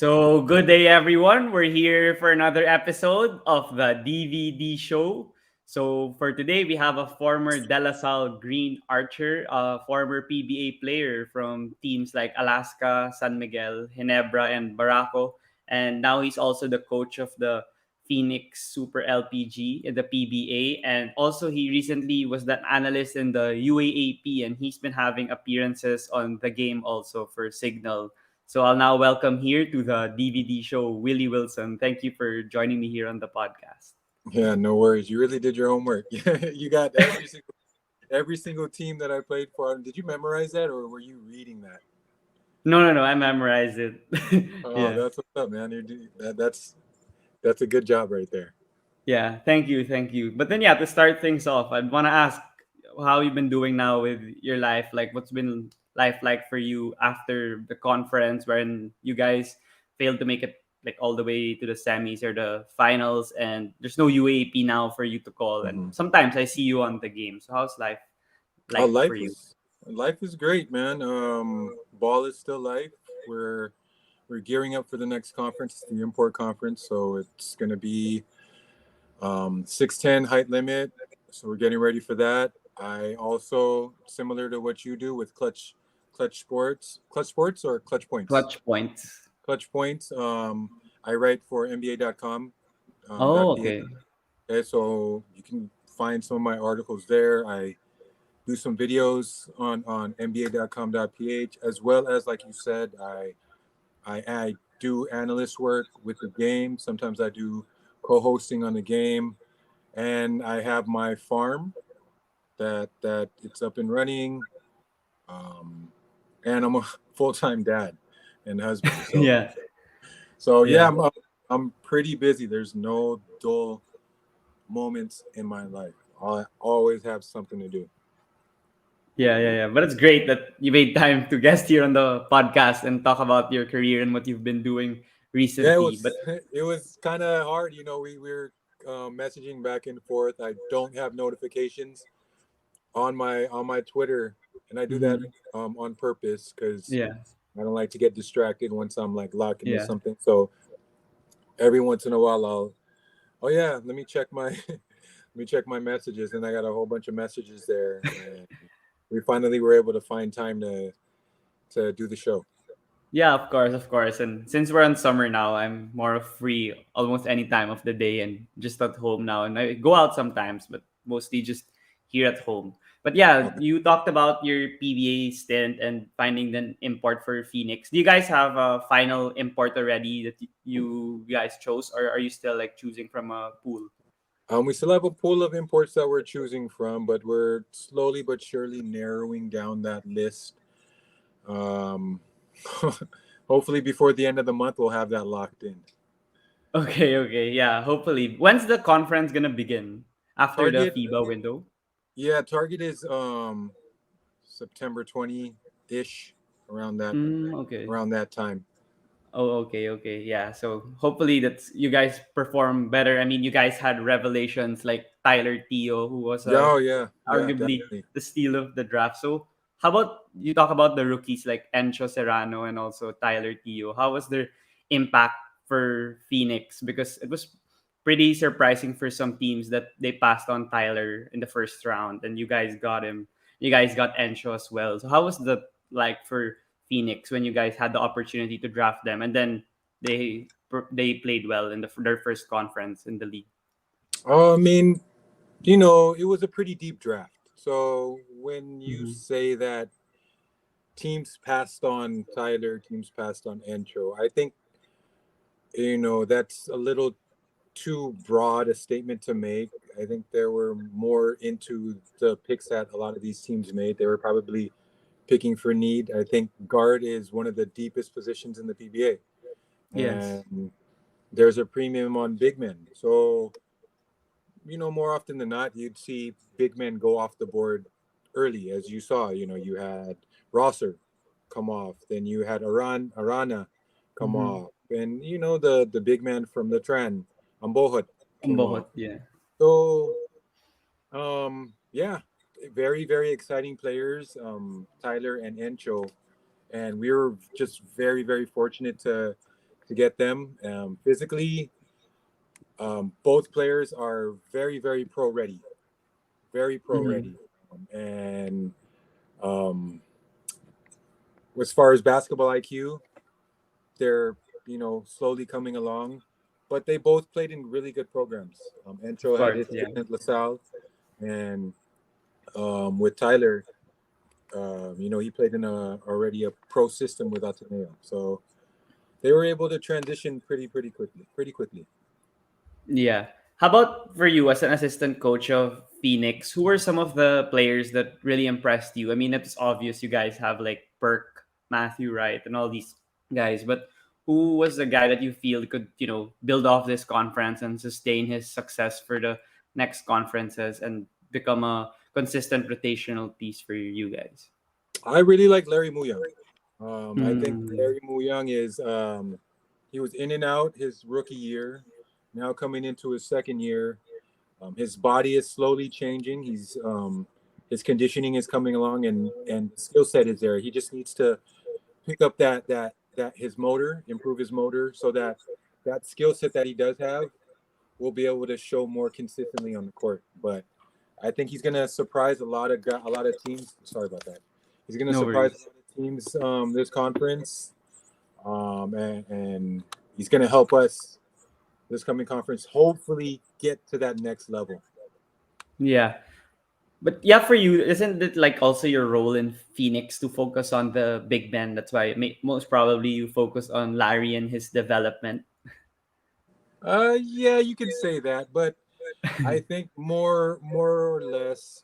So, good day, everyone. We're here for another episode of the DVD show. So, for today, we have a former De La Salle Green Archer, a former PBA player from teams like Alaska, San Miguel, Ginebra, and Barako. And now he's also the coach of the Phoenix Super LPG in the PBA. And also, he recently was the analyst in the UAAP, and he's been having appearances on the game also for Signal. So I'll now welcome here to the DVD show Willy Wilson. Thank you for joining me here on the podcast. Yeah, no worries. You really did your homework. You got every single team that I played for. Did you memorize that, or were you reading that? No. I memorized it. Oh, Yeah. that's what's up, man. That's a good job right there. Yeah. Thank you. But then, yeah, to start things off, I'd want to ask how you've been doing now with your life. Like, what's been life like for you after the conference wherein you guys failed to make it like all the way to the semis or the finals, and there's no UAP now for you to call. And Hmm. sometimes I see you on the game. So how's life Oh, like for life you? is life is great, man. Ball is still life. We're we're gearing up for the next conference, the import conference. So it's gonna be 6'10" height limit. So we're getting ready for that. I also, similar to what you do with clutch sports or clutch points. Clutch points. Clutch points. I write for NBA.com. Oh, .ph. okay. Okay, so you can find some of my articles there. I do some videos on NBA.com.ph, as well as, like you said, I do analyst work with the game. Sometimes I do co-hosting on the game, and I have my farm that it's up and running. Um, and I'm a full-time dad and husband. So Yeah, so yeah, yeah, I'm pretty busy. There's no dull moments in my life. I always have something to do. yeah. But it's great that you made time to guest here on the podcast and talk about your career and what you've been doing Yeah, it recently. But was it was kind of hard. We were messaging back and forth. I don't have notifications on my Twitter, and I do that mhm, on purpose because yeah, I don't like to get distracted once I'm like locked into yeah, something. So every once in a while, oh yeah, let me check my let me check my messages, and I got a whole bunch of messages there, and we finally were able to find time to do the show. yeah. Of course. And since we're on summer now, I'm more of free almost any time of the day and just at home now. And I go out sometimes, but mostly just here at home. But yeah, Okay. you talked about your PBA stint and finding an import for Phoenix. Do you guys have a final import already that you guys chose, or are you still like choosing from a pool? We still have a pool of imports that we're choosing from, but we're slowly but surely narrowing down that list. Um, hopefully, before the end of the month, we'll have that locked in. Okay, yeah. Hopefully, when's the conference gonna begin? After the Target, FIBA window? yeah, target is September 20 ish, around that Okay. around that time. Oh, okay. Yeah. So hopefully that's you guys perform better. I mean, you guys had revelations like Tyler Teo, who was Yeah, oh yeah, yeah, arguably definitely. the steal of the draft. So how about you talk about the rookies like Encho Serrano and also Tyler Teo? How was their impact for Phoenix? Because it was pretty surprising for some teams that they passed on Tyler in the first round, and you guys got him. You guys got Encho as well. So how was the like for Phoenix when you guys had the opportunity to draft them, and then they played well in their first conference in the league. I mean, it was a pretty deep draft. So when you Hmm. say that teams passed on Tyler, teams passed on Encho, I think that's a little too broad a statement to make. I think there were more into the picks that a lot of these teams made. They were probably picking for need. I think guard is one of the deepest positions in the PBA, Yes. and there's a premium on big men. So, more often than not, you'd see big men go off the board early, as you saw. You had Rosser come off, then you had Arana come Mm-hmm. off, and the big man from the Tran, Ambohut, came off. Bohot, yeah. So, yeah, very, very exciting players, Tyler and Encho, and we were just very, very fortunate to to get them. Physically, both players are very, very pro ready, very pro Mm-hmm. ready. And um, as far as basketball IQ, they're slowly coming along, but they both played in really good programs. Of Entro had course, his yeah. stint at LaSalle, and with Tyler, he played in already a pro system with Ateneo, so they were able to transition pretty quickly, pretty quickly. Yeah. How about for you as an assistant coach of Phoenix? Who were some of the players that really impressed you? I mean, it's obvious you guys have like Perk, Matthew Wright, and all these guys, but who was the guy that you feel could, build off this conference and sustain his success for the next conferences and become a consistent rotational piece for you guys? I really like Larry Muyang. I think Mm, Larry Muyang is he was in and out his rookie year, now coming into his second year. His body is slowly changing. His conditioning is coming along, and skill set is there. He just needs to pick up that his motor, improve his motor, so that skill set that he does have will be able to show more consistently on the court. But I think he's gonna surprise a lot of teams. Sorry about that. He's gonna no surprise a worries. lot of teams this conference, and he's gonna help us this coming conference hopefully get to that next level. Yeah. But yeah, for you, isn't it like also your role in Phoenix to focus on the big man? That's why most probably you focus on Larry and his development. Yeah, you could say that, but I think more or less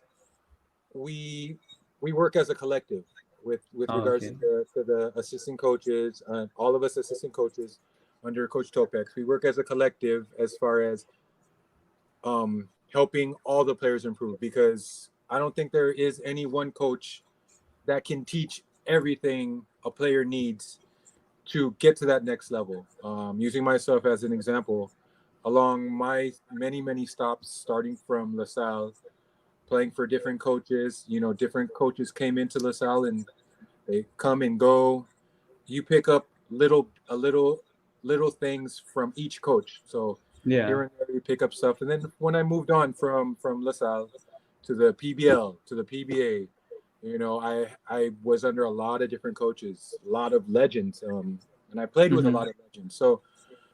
we we work as a collective with Oh, regards okay. to the assistant coaches, all of us assistant coaches under Coach Topex. We work as a collective as far as helping all the players improve, because I don't think there is any one coach that can teach everything a player needs to get to that next level. Using myself as an example, along my many stops, starting from LaSalle, playing for different coaches. Different coaches came into LaSalle and they come and go. You pick up little things from each coach. So Yeah. here and there you pick up stuff. And then when I moved on from LaSalle to the PBL to the PBA, I was under a lot of different coaches, a lot of legends, and I played with a Mm-hmm. lot of legends. So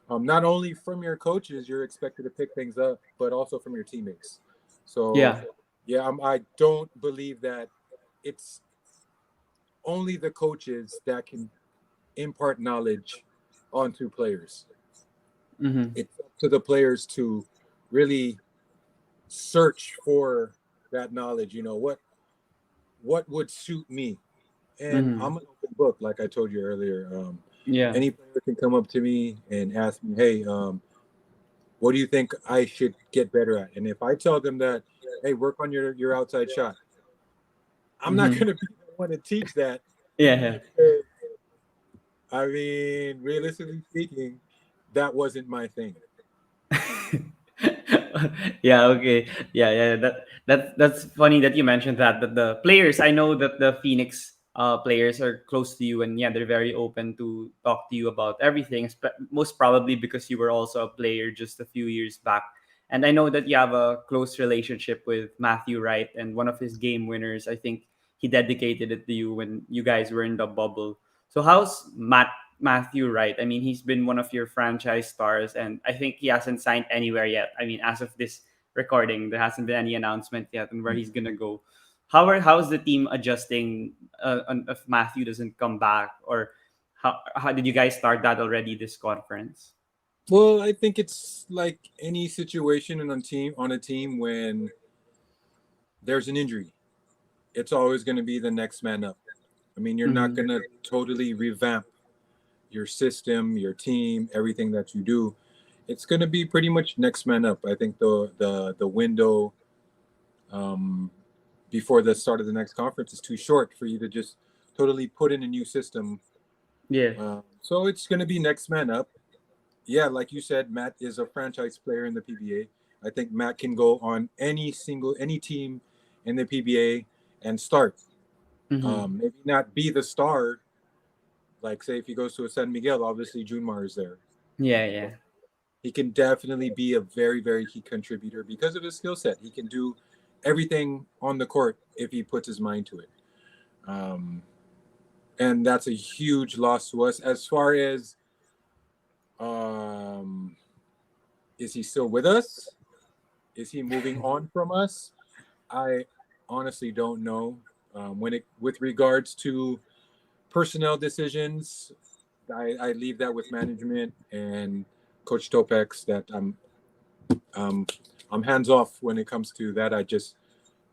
not only from your coaches you're expected to pick things up, but also from your teammates. So Yeah. yeah, I don't believe that it's only the coaches that can impart knowledge onto players. Mm-hmm. It's up to the players to really search for that knowledge. What would suit me, and Mm-hmm. I'm an open book, like I told you earlier. Yeah. Any player can come up to me and ask me, "Hey, what do you think I should get better at?" And if I tell them that, "Hey, work on your outside shot," I'm not Mm-hmm. going to be the one to teach that. Yeah. Because, I mean, realistically speaking, that wasn't my thing. Yeah, okay. Yeah. That's funny that you mentioned that the players, I know that the Phoenix players are close to you, and yeah, they're very open to talk to you about everything, most probably because you were also a player just a few years back. And I know that you have a close relationship with Matthew Wright, and one of his game winners, I think he dedicated it to you when you guys were in the bubble. So how's Matthew Wright? I mean, he's been one of your franchise stars, and I think he hasn't signed anywhere yet. I mean, as of this recording, there hasn't been any announcement yet on where he's gonna go. How's the team adjusting if Matthew doesn't come back, or how did you guys start that already this conference? Well, I think it's like any situation on a team when there's an injury. It's always going to be the next man up. I mean, you're not Mm-hmm. going to totally revamp your system, your team, everything that you do. It's going to be pretty much next man up. I think the window um, before the start of the next conference is too short for you to just totally put in a new system. Yeah. So it's going to be next man up. Yeah, like you said, Matt is a franchise player in the PBA. I think Matt can go on any team in the PBA and start. Mm-hmm. Maybe not be the star. Like say if he goes to a San Miguel, obviously Junmar is there. Yeah, yeah. He can definitely be a very, very key contributor because of his skill set. He can do everything on the court if he puts his mind to it. Um, and that's a huge loss to us. As far as um, is he still with us? Is he moving on from us? I honestly don't know. When it with regards to personnel decisions, I leave that with management and Coach Topex. That um, I'm hands off when it comes to that. I just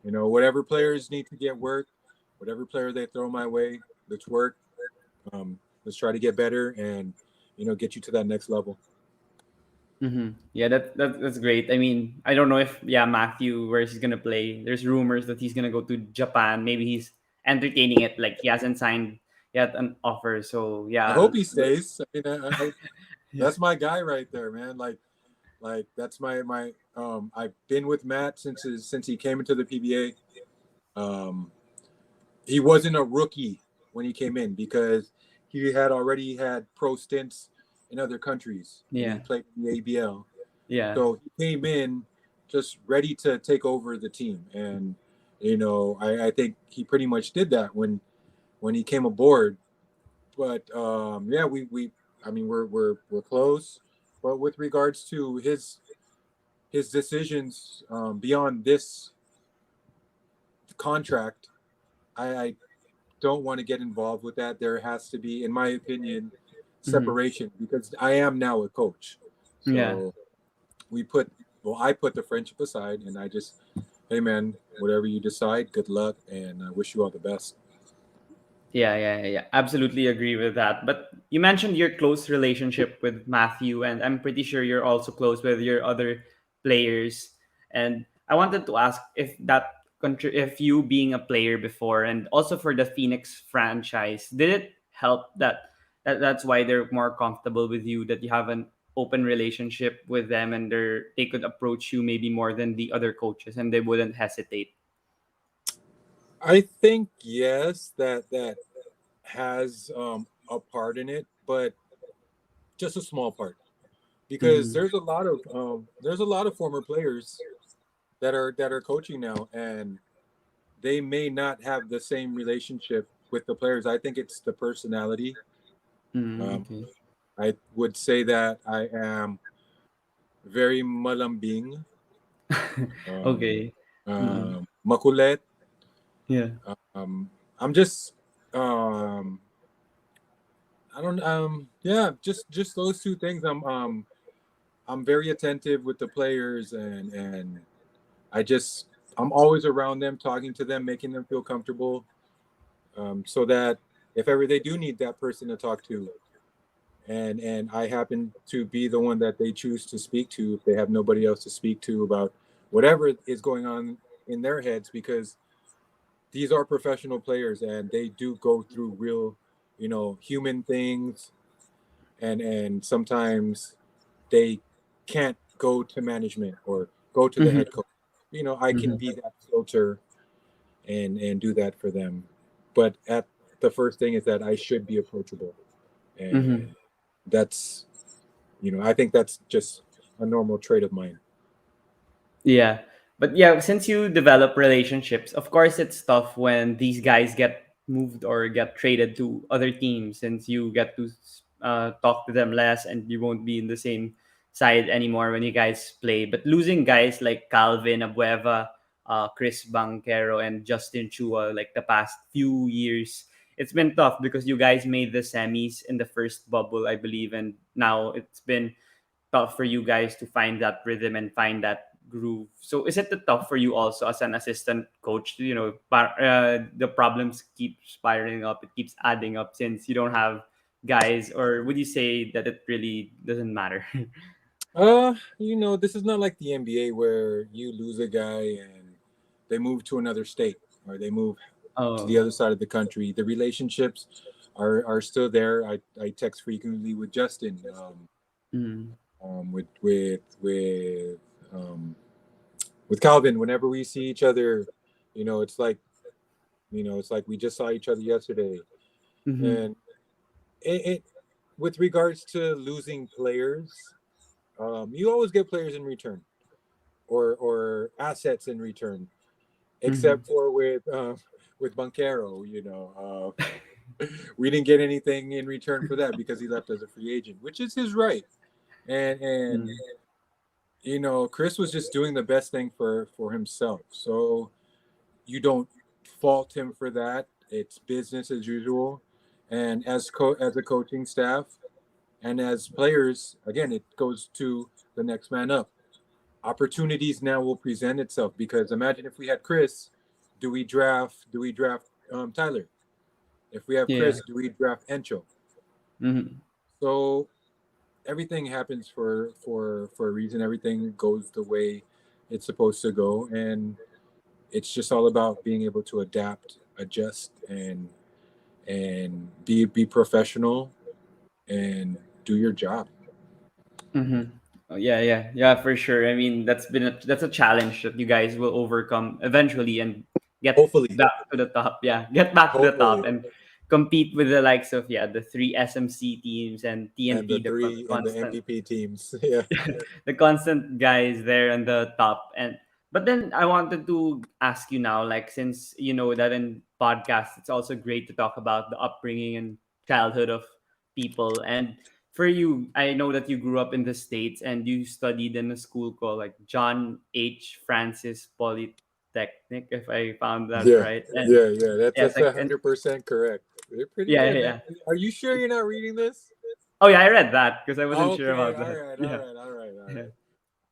whatever players need to get work, whatever player they throw my way, let's work. Let's try to get better and get you to that next level. Yeah, that's great. I mean, I don't know if Matthew where he's gonna play. There's rumors that he's gonna go to Japan. Maybe he's entertaining it. Like he hasn't signed yet an offer. So I yeah, hope he stays. I mean, yeah, that's my guy right there, man. Like that's my. I've been with Matt since he came into the PBA. He wasn't a rookie when he came in because he had already had pro stints in other countries and he yeah, played in the ABL. yeah. So he came in just ready to take over the team, and I think he pretty much did that when he came aboard. But yeah, we I mean we're close, but with regards to his decisions beyond this contract, I don't want to get involved with that. There has to be, in my opinion, Mm-hmm. separation because I am now a coach. Yeah. So we put, well, I put the friendship aside and I just, hey man, whatever you decide, good luck, and I wish you all the best. Yeah. Absolutely agree with that. But you mentioned your close relationship with Matthew, and I'm pretty sure you're also close with your other players. And I wanted to ask if if you being a player before, and also for the Phoenix franchise, did it help that's why they're more comfortable with you, that you have an open relationship with them, and they could approach you maybe more than the other coaches, and they wouldn't hesitate. I think yes, that has a part in it, but just a small part because Mm-hmm. there's a lot of former players that are coaching now, and they may not have the same relationship with the players. I think it's the personality. Mm, Um, okay. I would say that I am very malambing, um, Okay. Mm-mm. makulit. Yeah. I'm just um, I don't yeah, just those two things. I'm very attentive with the players, and I just I'm always around them, talking to them, making them feel comfortable, so that if ever they do need that person to talk to, and I happen to be the one that they choose to speak to if they have nobody else to speak to about whatever is going on in their heads, because these are professional players and they do go through real, human things, and sometimes they can't go to management or go to the Mm-hmm. head coach. I can Mm-hmm. be that filter and do that for them. But at the first thing is that I should be approachable, Mm-hmm. and that's I think that's just a normal trait of mine. Yeah. But yeah, since you develop relationships, of course it's tough when these guys get moved or get traded to other teams, since you get to talk to them less and you won't be in the same side anymore when you guys play. But losing guys like Calvin, Abueva, Chris Banchero, and Justin Chua, like the past few years, it's been tough because you guys made the semis in the first bubble, I believe, and now it's been tough for you guys to find that rhythm and find that groove. So is it tough for you also as an assistant coach? The problems keep spiraling up. It keeps adding up since you don't have guys, or would you say that it really doesn't matter? This is not like the NBA where you lose a guy and they move to another state or they move to the Oh. other side of the country. The relationships are still there. I text frequently with Justin, Mm. um, with Calvin. Whenever we see each other, you know, it's like it's like we just saw each other yesterday, Mm-hmm. and it with regards to losing players, you always get players in return or assets in return, Mm-hmm. except for with Banchero. We didn't get anything in return for that because he left as a free agent, which is his right. And Mm-hmm. Chris was just doing the best thing for himself. So you don't fault him for that. It's business as usual. And as a coaching staff and as players, again, it goes to the next man up. Opportunities now will present itself because imagine if we had Chris, do we draft Tyler? If we have Yeah. Chris, do we draft Encho? Mm-hmm. So everything happens for a reason. Everything goes the way it's supposed to go, and it's just all about being able to adapt, adjust, and be professional and do your job. Mm-hmm. Oh, yeah, yeah, yeah, for sure. I mean, that's a challenge that you guys will overcome eventually and get Hopefully, back to the top. Yeah, get back to the top hopefully, and compete with the likes of the three SMC teams and and TNT, the MVP teams. Yeah, the constant guys there on the top. And but then I wanted to ask you now, like since you know that in podcasts, it's also great to talk about the upbringing and childhood of people. And for you, I know that you grew up in the States and you studied in a school called like John H. Francis Polytechnic, if I found that yeah, right. And yeah. That's yes, that's like and 100% correct. They're pretty yeah, good, yeah, man. yeah. Are you sure you're not reading this? Oh yeah, I read that because I wasn't sure Okay, about all that. right, all Yeah. right, all right, all right.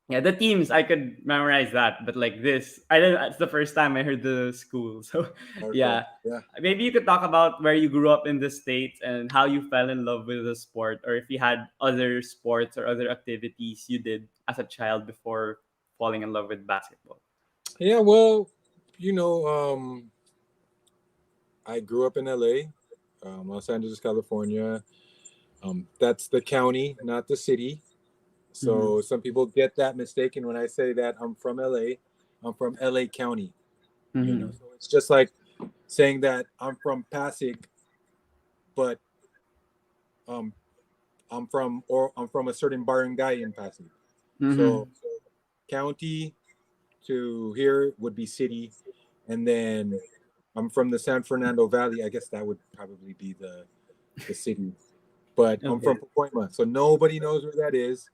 Yeah, the teams I could memorize that, but like this, I didn't. It's the first time I heard the school. So, Okay, yeah, yeah. maybe you could talk about where you grew up in the States and how you fell in love with the sport, or if you had other sports or other activities you did as a child before falling in love with basketball. Yeah, well, you know, I grew up in LA, Los Angeles, California. That's the county, not the city. Mm-hmm. So some people get that mistaken when I say that I'm from LA. I'm from LA County, Mm-hmm. So it's just like saying that I'm from Pasig, but um, I'm from a certain barangay in Pasig. Mm-hmm. So county to here would be city, and then I'm from the San Fernando Valley. I guess that would probably be the city. But I'm Okay. from Pacoima, so nobody knows where that is.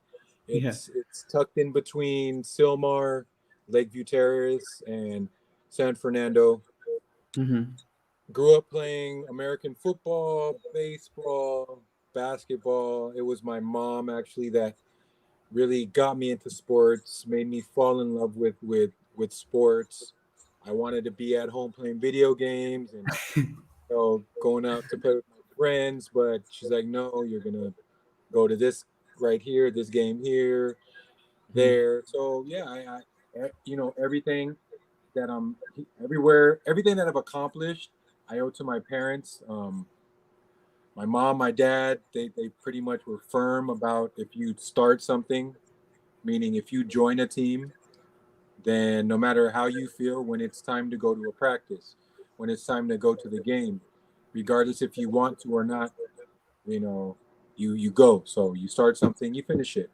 Yeah. It's tucked in between Silmar, Lakeview Terrace, and San Fernando. Mm-hmm. Grew up playing American football, baseball, basketball. It was my mom actually that really got me into sports, made me fall in love with sports. I wanted to be at home playing video games and going out to play with my friends, but she's like, "No, you're gonna go to this right here, this game here, Mm-hmm. there." So yeah, everything that I'm everywhere, everything that I've accomplished, I owe to my parents. My mom, my dad, they pretty much were firm about if you start something, meaning if you join a team, then no matter how you feel when it's time to go to a practice, when it's time to go to the game, regardless if you want to or not, you know, you go. So you start something, you finish it.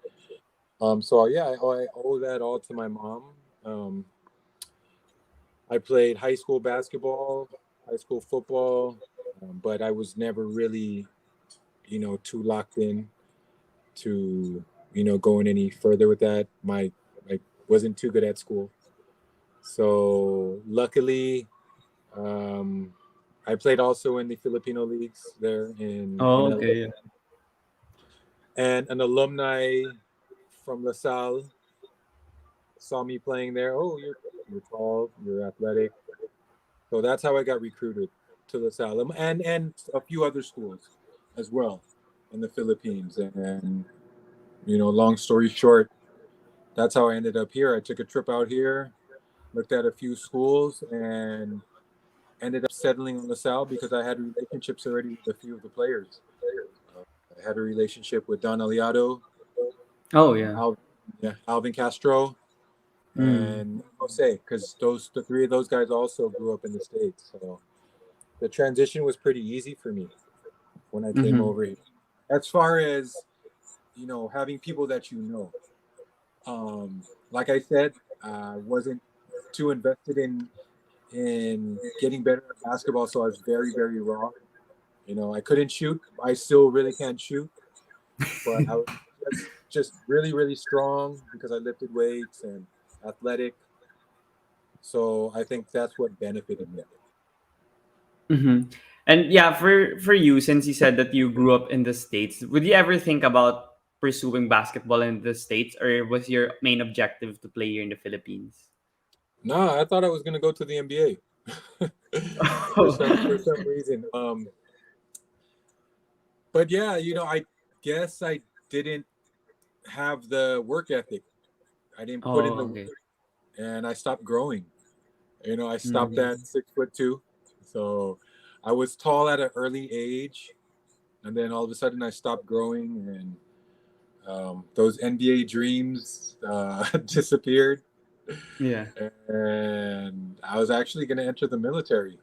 So yeah, I owe that all to my mom. Um, I played high school basketball, high school football, but I was never really, too locked in to, going any further with that. I wasn't too good at school. So luckily, um, I played also in the Filipino leagues there in Oh, LA, okay. Yeah. and an alumni from La Salle saw me playing there. Oh, you're tall, you're athletic. So that's how I got recruited to La Salle and a few other schools as well in the Philippines. And long story short, that's how I ended up here. I took a trip out here, looked at a few schools, and ended up settling on LaSalle because I had relationships already with a few of the players. Uh, I had a relationship with Don Allado, Oh yeah. Alvin Castro, Mm. and Jose, because the three of those guys also grew up in the States. So the transition was pretty easy for me when I came Mm-hmm. over here. as far as having people that like I said, I wasn't too invested in getting better at basketball, so I was very, very raw. I couldn't shoot. I still really can't shoot, but I was just really, really strong because I lifted weights and athletic. So I think that's what benefited me. Mm-hmm. And yeah, for you, since you said that you grew up in the States, would you ever think about pursuing basketball in the States, or was your main objective to play here in the Philippines? No, I thought I was gonna go to the NBA for some reason. But yeah, I guess I didn't have the work ethic. I didn't put in Oh, the okay. work, and I stopped growing. I stopped Mm. at 6'2", so I was tall at an early age, and then all of a sudden I stopped growing, and those NBA dreams disappeared, Yeah. and I was actually going to enter the military.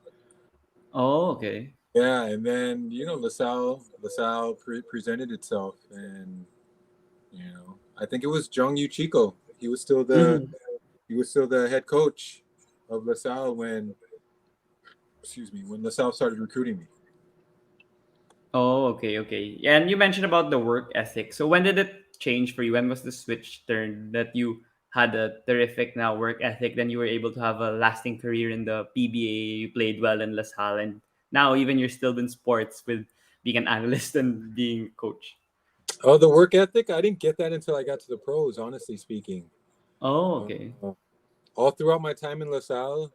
Oh, okay. Yeah, and then LaSalle presented itself, and I think it was Jung Yu Chico. Mm-hmm. He was still the head coach of LaSalle when, excuse me, when LaSalle started recruiting me. Oh, okay, okay. Yeah, and you mentioned about the work ethic. So when did it change for you? When was the switch turned that you had a terrific now work ethic? Then you were able to have a lasting career in the PBA. You played well in LaSalle, and now even you're still in sports with being an analyst and being a coach. Oh, the work ethic, I didn't get that until I got to the pros, honestly speaking. Oh, Uh, okay. all throughout my time in LaSalle,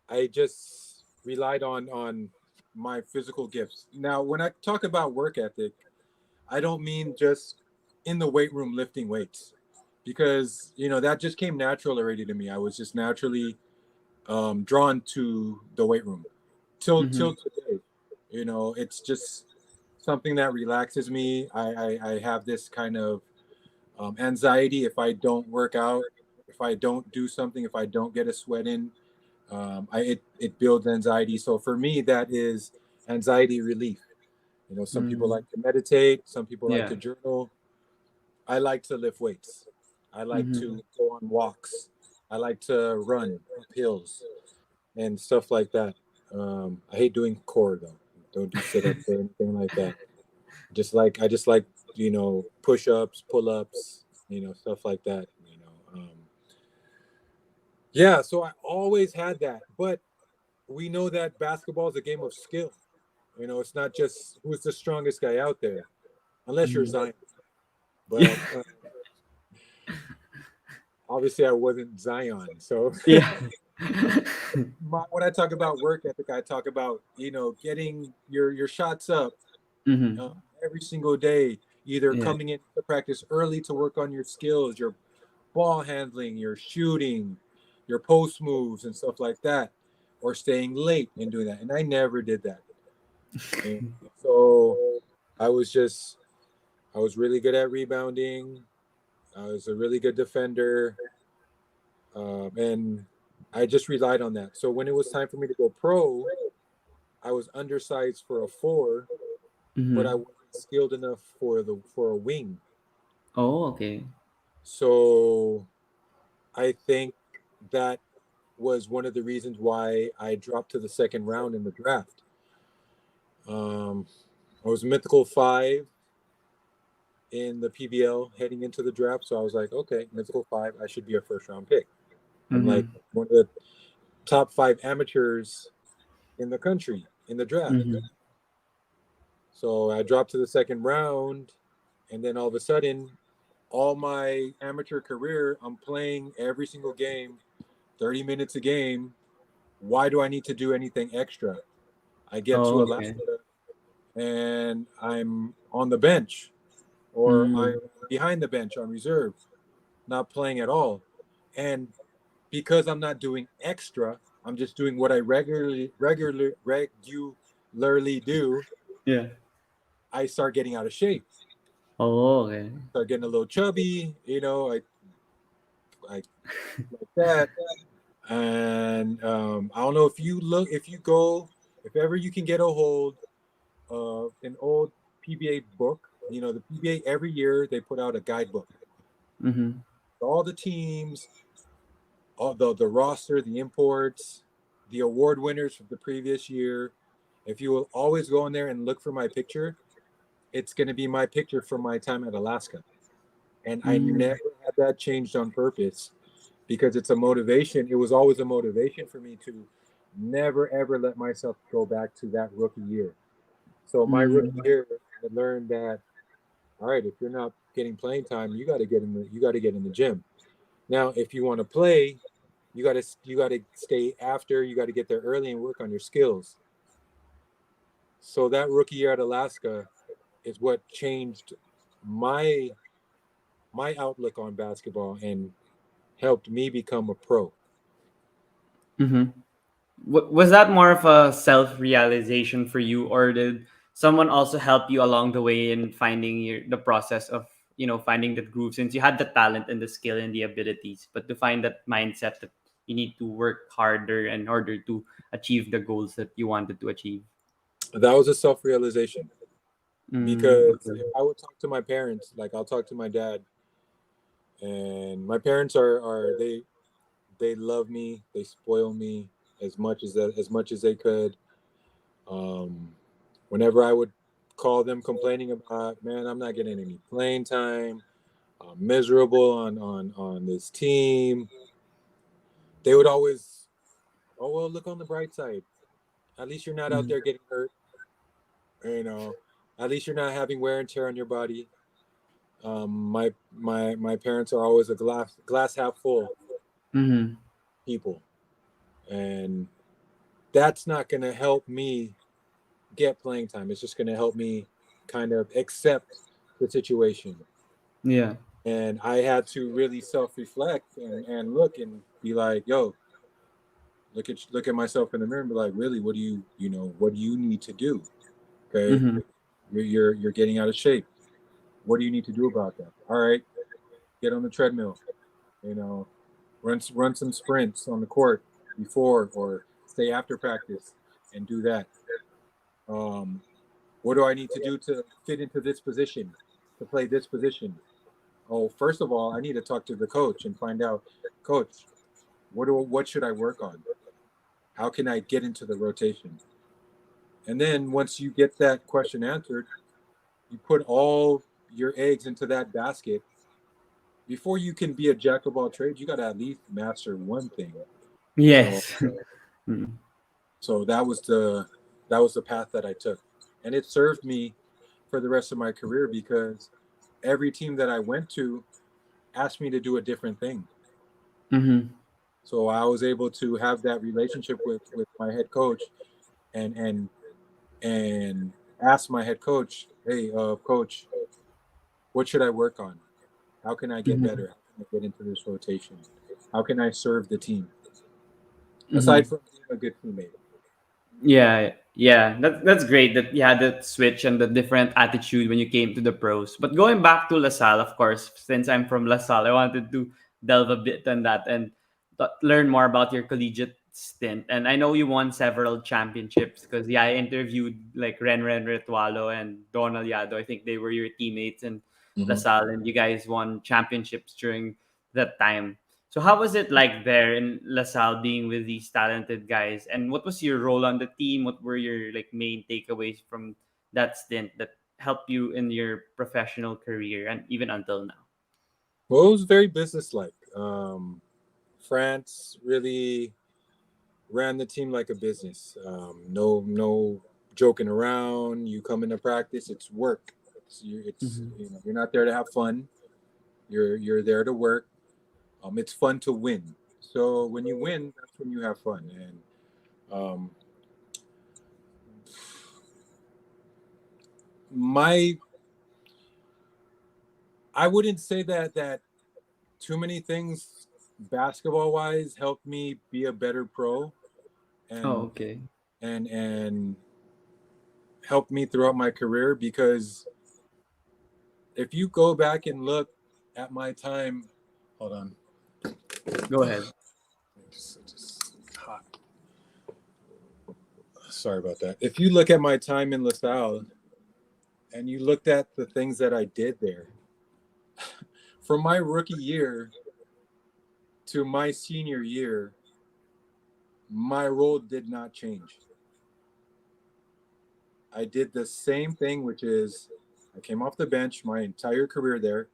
I just relied on my physical gifts. Now, when I talk about work ethic, I don't mean just in the weight room lifting weights, because that just came natural already to me. I was just naturally drawn to the weight room till Mm-hmm. today. It's just something that relaxes me. I have this kind of anxiety if I don't work out, if I don't do something, if I don't get a sweat in. It builds anxiety. So for me, that is anxiety relief. Some people Mm-hmm. like to meditate, some people like Yeah. to journal. I like to lift weights. I like Mm-hmm. to go on walks. I like to run up hills and stuff like that. I hate doing core though. Don't do sit ups or anything like that. I just like push ups, pull ups, stuff like that. Yeah. So I always had that, but we know that basketball is a game of skill. It's not just who's the strongest guy out there, unless you're Mm-hmm. Zion. Yeah. But obviously, I wasn't Zion. So Yeah. when I talk about work ethic, I talk about getting your shots up Mm-hmm. uh, every single day. Either Yeah. coming into practice early to work on your skills, your ball handling, your shooting, your post moves, and stuff like that, or staying late and doing that. And I never did that. And so I was just I was really good at rebounding. I was a really good defender, and I just relied on that. So when it was time for me to go pro, I was undersized for a four, but I Mm-hmm. wasn't skilled enough for a wing. Oh, okay. So I think that was one of the reasons why I dropped to the second round in the draft. Um, I was mythical five in the PBL heading into the draft, so I was like, okay, mythical five, I should be a first round pick. I'm like Mm-hmm. one of the top five amateurs in the country in the draft. Mm-hmm. So I dropped to the second round, and then all of a sudden, all my amateur career, I'm playing every single game, 30 minutes a game. Why do I need to do anything extra? I get to Oh, okay. Allado and I'm on the bench, or I'm Mm. behind the bench on reserve, not playing at all. And because I'm not doing extra, I'm just doing what I regularly do. Yeah. I start getting out of shape, Oh, okay. start getting a little chubby, I like that. And I don't know if ever you can get a hold of an old PBA book. the PBA every year they put out a guidebook. Mm-hmm. All the teams, all the roster, the imports, the award winners from the previous year. If you will always go in there and look for my picture, it's going to be my picture from my time at Alaska. And I Mm-hmm. never had that changed on purpose because it's a motivation. It was always a motivation for me to never ever let myself go back to that rookie year. So my rookie Mm-hmm. year, I learned that all right, if you're not getting playing time, you got to get in the gym. Now, if you want to play, you got to stay after. You got to get there early and work on your skills. So that rookie year at Alaska is what changed my my outlook on basketball and helped me become a pro. Mm-hmm. Was that more of a self realization for you, or did someone also help you along the way in finding the process of finding that groove? Since you had the talent and the skill and the abilities, but to find that mindset that you need to work harder in order to achieve the goals that you wanted to achieve. That was a self realization because Okay. if I would talk to my parents, like I'll talk to my dad, and my parents are they love me, they spoil me as much as they could. Um, Whenever I would call them complaining about, man, I'm not getting any playing time, I'm miserable on this team, they would always, oh well, look on the bright side. At least you're not out Mhm. there getting hurt. You know, at least you're not having wear and tear on your body. My parents are always a glass half full Mhm. people, and that's not going to help me get playing time. It's just going to help me kind of accept the situation. Yeah. And I had to really self reflect and look and be like, yo, look at myself in the mirror and be like, really, what do you need to do? Okay, Mhm. you're getting out of shape. What do you need to do about that? All right, get on the treadmill. You know, run some sprints on the court before or stay after practice and do that. Um, what do I need to do to fit into this position, to play this position? Oh, first of all, I need to talk to the coach and find out, coach, what should I work on? How can I get into the rotation? And then once you get that question answered, you put all your eggs into that basket. Before you can be a jack of all trades, you got to at least master one thing. So Yes. Mm. so that was the path that I took, and it served me for the rest of my career because every team that I went to asked me to do a different thing. Mhm. So I was able to have that relationship with my head coach and and ask my head coach, hey, coach, what should I work on? How can I get Mhm. better? How can I get into this rotation? How can I serve the team aside Mhm. from being a good teammate? Yeah, yeah, that's great that you had that switch and the different attitude when you came to the pros. But going back to LaSalle, of course, since I'm from LaSalle, I wanted to delve a bit on that and learn more about your collegiate stint. And I know you won several championships because yeah, I interviewed like Renren Ritualo and Don Allado. I think they were your teammates in Mm-hmm. LaSalle, and you guys won championships during that time. So how was it like there in LaSalle being with these talented guys? And what was your role on the team? What were your like main takeaways from that stint that helped you in your professional career and even until now? Well, it was very businesslike. France really ran the team like a business. No joking around. You come into practice, it's work. Mm-hmm. You're not there to have fun. You're there to work. It's fun to win. So when you win, that's when you have fun. And um, my I wouldn't say that too many things basketball wise helped me be a better pro Oh, and okay. and helped me throughout my career because if you go back and look at my time, hold on, Go ahead. just hot. Sorry about that. If you look at my time in LaSalle and you looked at the things that I did there, from my rookie year to my senior year, my role did not change. I did the same thing, which is I came off the bench my entire career there.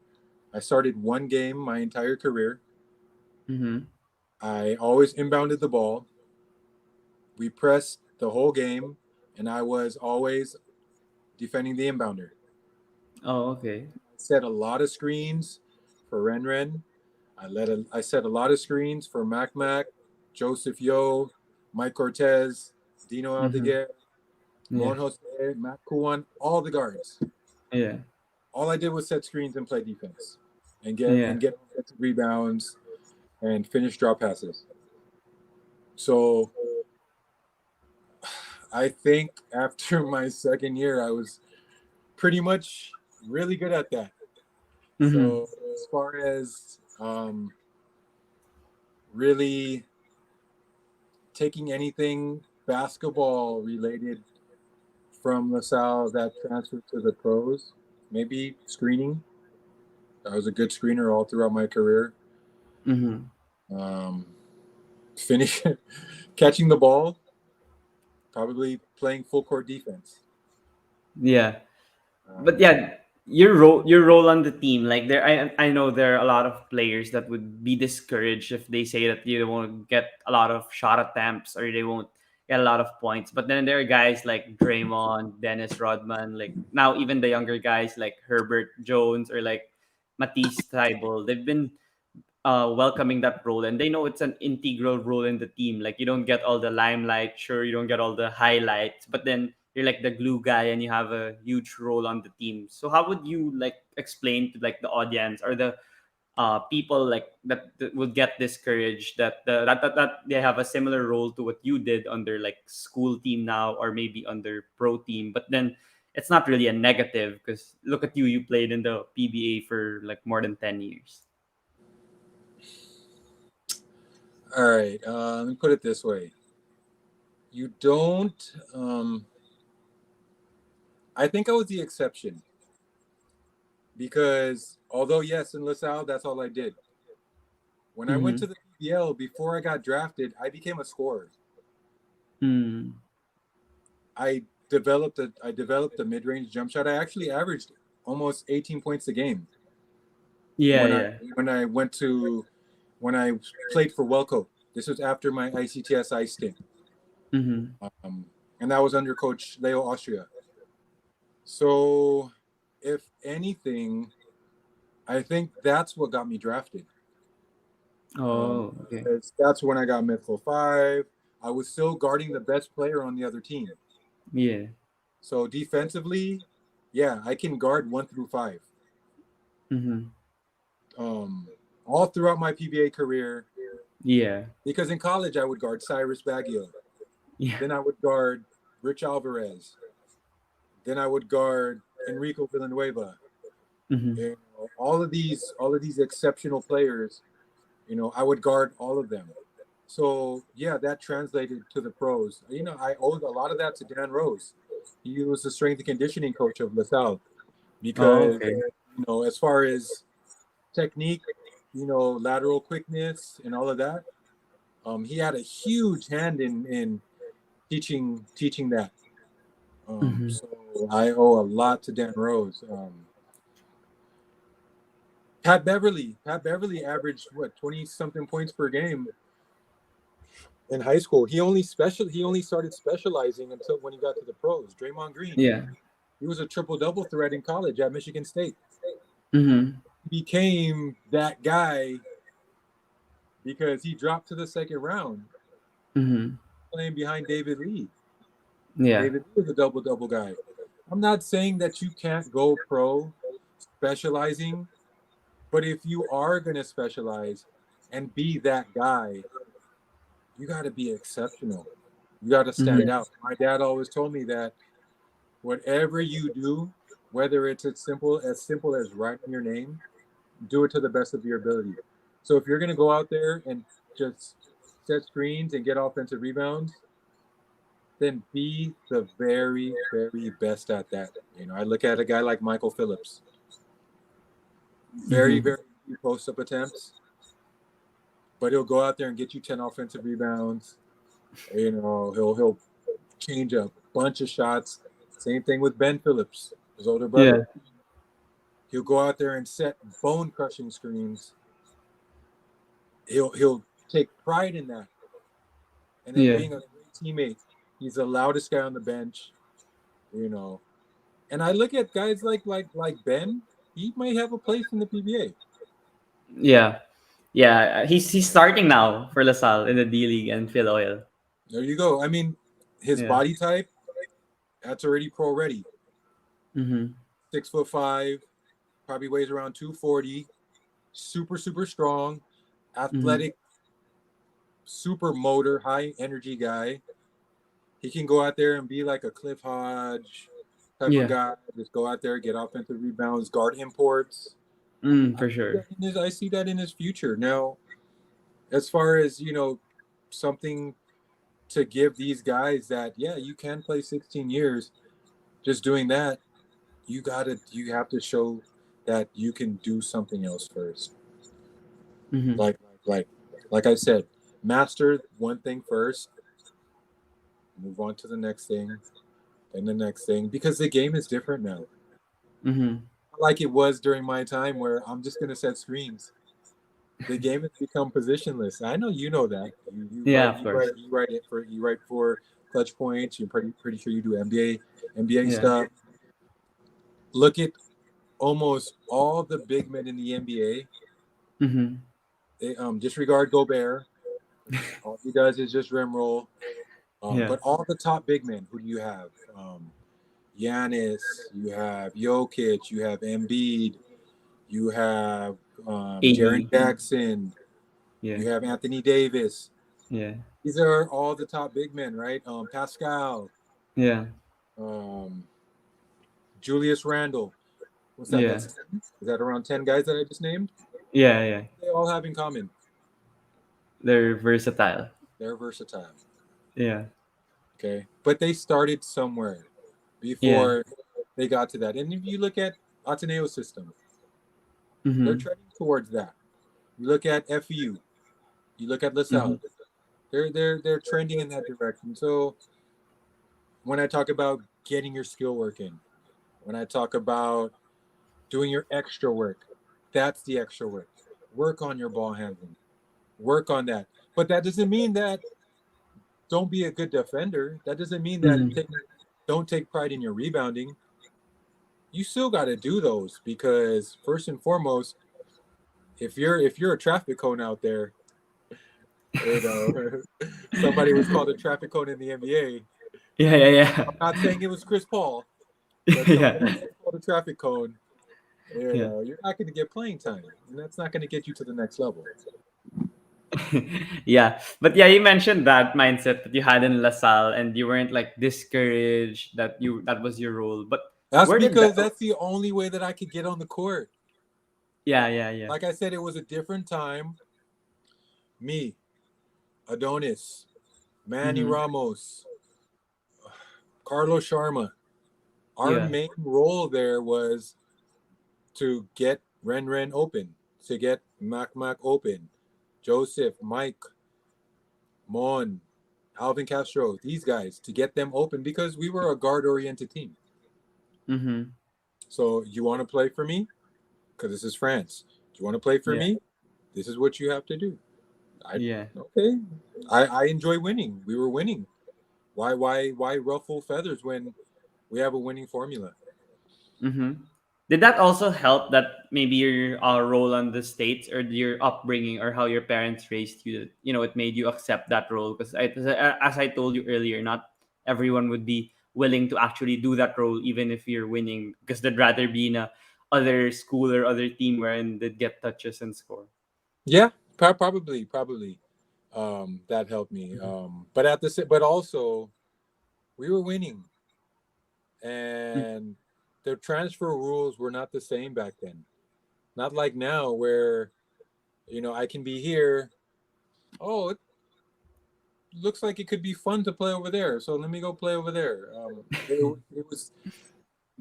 I started one game my entire career. Mm-hmm. I always inbounded the ball. We pressed the whole game, and I was always defending the inbounder. Oh, okay. I set a lot of screens for Renren. I set a lot of screens for Mac, Joseph Yo, Mike Cortez, Dino Mm-hmm. Aldeguer, Yeah. Mon Jose, Matt Kuan, all the guards. Yeah. All I did was set screens and play defense, and get Yeah. and get offensive rebounds and finish drop passes. So I think after my second year, I was pretty much really good at that. Mm-hmm. So as far as really taking anything basketball related from LaSalle that transferred to the pros, maybe screening. I was a good screener all throughout my career. Mm-hmm. Um, finish catching the ball, probably playing full court defense. Yeah. But Um, yeah, your role on the team, like there, I know there are a lot of players that would be discouraged if they say that you won't get a lot of shot attempts or they won't get a lot of points. But then there are guys like Draymond, Dennis Rodman, like now even the younger guys like Herbert Jones or like Matisse Thybulle, they've been welcoming that role, and they know it's an integral role in the team. Like you don't get all the limelight, sure, you don't get all the highlights, but then you're like the glue guy and you have a huge role on the team. So how would you like explain to like the audience or the people like that would get discouraged that they have a similar role to what you did on their like school team now or maybe on their pro team, but then it's not really a negative because look at you played in the PBA for like more than 10 years. all right, let me put it this way: you don't. I think I was the exception because although yes, in LaSalle, that's all I did. When I went Mm-hmm. to the PBL before I got drafted, I became a scorer. Mm. I developed a mid-range jump shot. I actually averaged almost 18 points a game Yeah, when I yeah. when I went to when I played for Welco. This was after my ICTSI stint, Mm-hmm. um, and that was under Coach Leo Austria. So, if anything, I think that's what got me drafted. Oh, okay. That's when I got Metro 5. I was still guarding the best player on the other team. Yeah. So defensively, yeah, I can guard 1 through 5. Mm-hmm. Um, all throughout my PBA career, Yeah. because in college I would guard Cyrus Baggio, Yeah. then I would guard Rich Alvarez, then I would guard Enrico Villanueva. Mm-hmm. All of these exceptional players, I would guard all of them. So yeah, that translated to the pros. I owed a lot of that to Dan Rose. He was the strength and conditioning coach of LaSalle Oh, because okay. as far as technique, lateral quickness and all of that, he had a huge hand in teaching that. Mm-hmm. So I owe a lot to Dan Rose. Pat Beverly averaged what 20 something points per game in high school. He only started specializing until when he got to the pros. Draymond Green, Yeah. he was a triple double threat in college at Michigan State. Mm-hmm. He became that guy because he dropped to the second round Mm-hmm. playing behind David Lee. Yeah. David Lee was a double double guy. I'm not saying that you can't go pro specializing, but if you are going to specialize and be that guy, you got to be exceptional. You got to stand Mm-hmm. out. My dad always told me that whatever you do, whether it's as simple as writing your name, do it to the best of your ability. So if you're going to go out there and just set screens and get offensive rebounds, then be the very, very best at that. I look at a guy like Michael Phillips. Very, Mm-hmm. very few post-up attempts, but he'll go out there and get you 10 offensive rebounds. He'll change a bunch of shots. Same thing with Ben Phillips, his older Yeah. brother. He'll go out there and set bone-crushing screens. He'll take pride in that. And then Yeah. being a great teammate, he's the loudest guy on the bench. And I look at guys like Ben. He might have a place in the PBA. Yeah. Yeah. He's starting now for LaSalle in the D League and Phil Oil. There you go. I mean, his Yeah. body type, that's already pro ready. Mm-hmm. 6'5", probably weighs around 240. Super, super strong, Mm-hmm. athletic, super motor, high energy guy. He can go out there and be like a Cliff Hodge type of Yeah. guy. Just go out there, get offensive rebounds, guard imports. For sure. I see that in his future. Now, as far as, something to give these guys that, yeah, you can play 16 years, just doing that, you have to show that you can do something else first. Mm-hmm. Like like like I said, master one thing first, move on to the next thing, then the next thing, because the game is different now. Mm-hmm. Like it was during my time where I'm just gonna set screens. The game has become positionless. I know you know that. You Yeah, write of you course. write you write it for you write for clutch points. You're pretty sure you do NBA Yeah. stuff. Look at almost all the big men in the NBA. Mm-hmm. They disregard Gobert. All he does is just rim roll. Yeah. But all the top big men, who do you have? Giannis, you have Jokic, you have Embiid, you have Jaren AD. Jackson, Yeah. you have Anthony Davis. Yeah. These are all the top big men, right? Pascal, Yeah. um, Julius Randle. What's that? Yeah. That's 10? Is that around 10 guys that I just named? Yeah. Yeah. They all have in common. They're versatile. They're versatile. Yeah. Okay. But they started somewhere Yeah. before they got to that. And if you look at Ateneo's system, they're Mm-hmm. trending towards that. You look at FU, you look at Mm-hmm. LaSalle, they're trending in that direction. So when I talk about getting your skill work in, when I talk about doing your extra work, that's the extra work. Work on your ball handling. Work on that. But that doesn't mean that don't be a good defender. That doesn't mean that Mm-hmm. don't take pride in your rebounding. You still got to do those because first and foremost, if you're a traffic cone out there, you know, somebody was called a traffic cone in the NBA. Yeah. Yeah. Yeah. I'm not saying it was Chris Paul, but somebody Yeah. was called a traffic cone. Yeah. You're not going to get playing time, and that's not going to get you to the next level. Yeah. But yeah, you mentioned that mindset that you had in LaSalle and you weren't like discouraged that was your role. But That's where did that because that's the only way that I could get on the court. Yeah, yeah, yeah. Like I said, it was a different time. Me, Adonis, Manny Mm-hmm. Ramos, Carlos Sharma. Our Yeah. main role there was to get Renren open, to get Mac open, Joseph, Mike, Mon, Alvin Castro, these guys, to get them open because we were a guard-oriented team. Mm-hmm. So you want to play for me? Because this is France. Do you want to play for Yeah. me? This is what you have to do. Yeah. Okay. I enjoy winning. We were winning. Why ruffle feathers when we have a winning formula? Mm-hmm. Did that also help that maybe your role on the states or your upbringing or how your parents raised you? It made you accept that role because, as I told you earlier, not everyone would be willing to actually do that role even if you're winning because they'd rather be in a other school or other team wherein they'd get touches and score. Yeah, probably. That helped me. But also we were winning, and the transfer rules were not the same back then. Not like now, where I can be here. Oh, looks like it could be fun to play over there, so let me go play over there. It was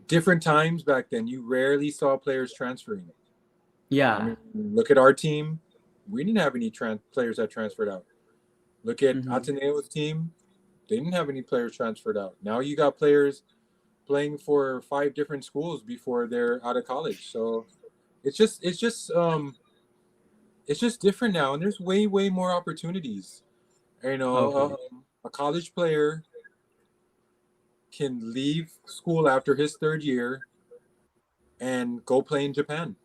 different times back then. You rarely saw players transferring. I Yeah. mean, look at our team. We didn't have any players that transferred out. Look at Mm-hmm. Ateneo's team. They didn't have any players transferred out. Now you got players playing for 5 different schools before they're out of college. So it's just it's just um it's just different now, and there's way more opportunities. Okay. A college player can leave school after his third year and go play in Japan,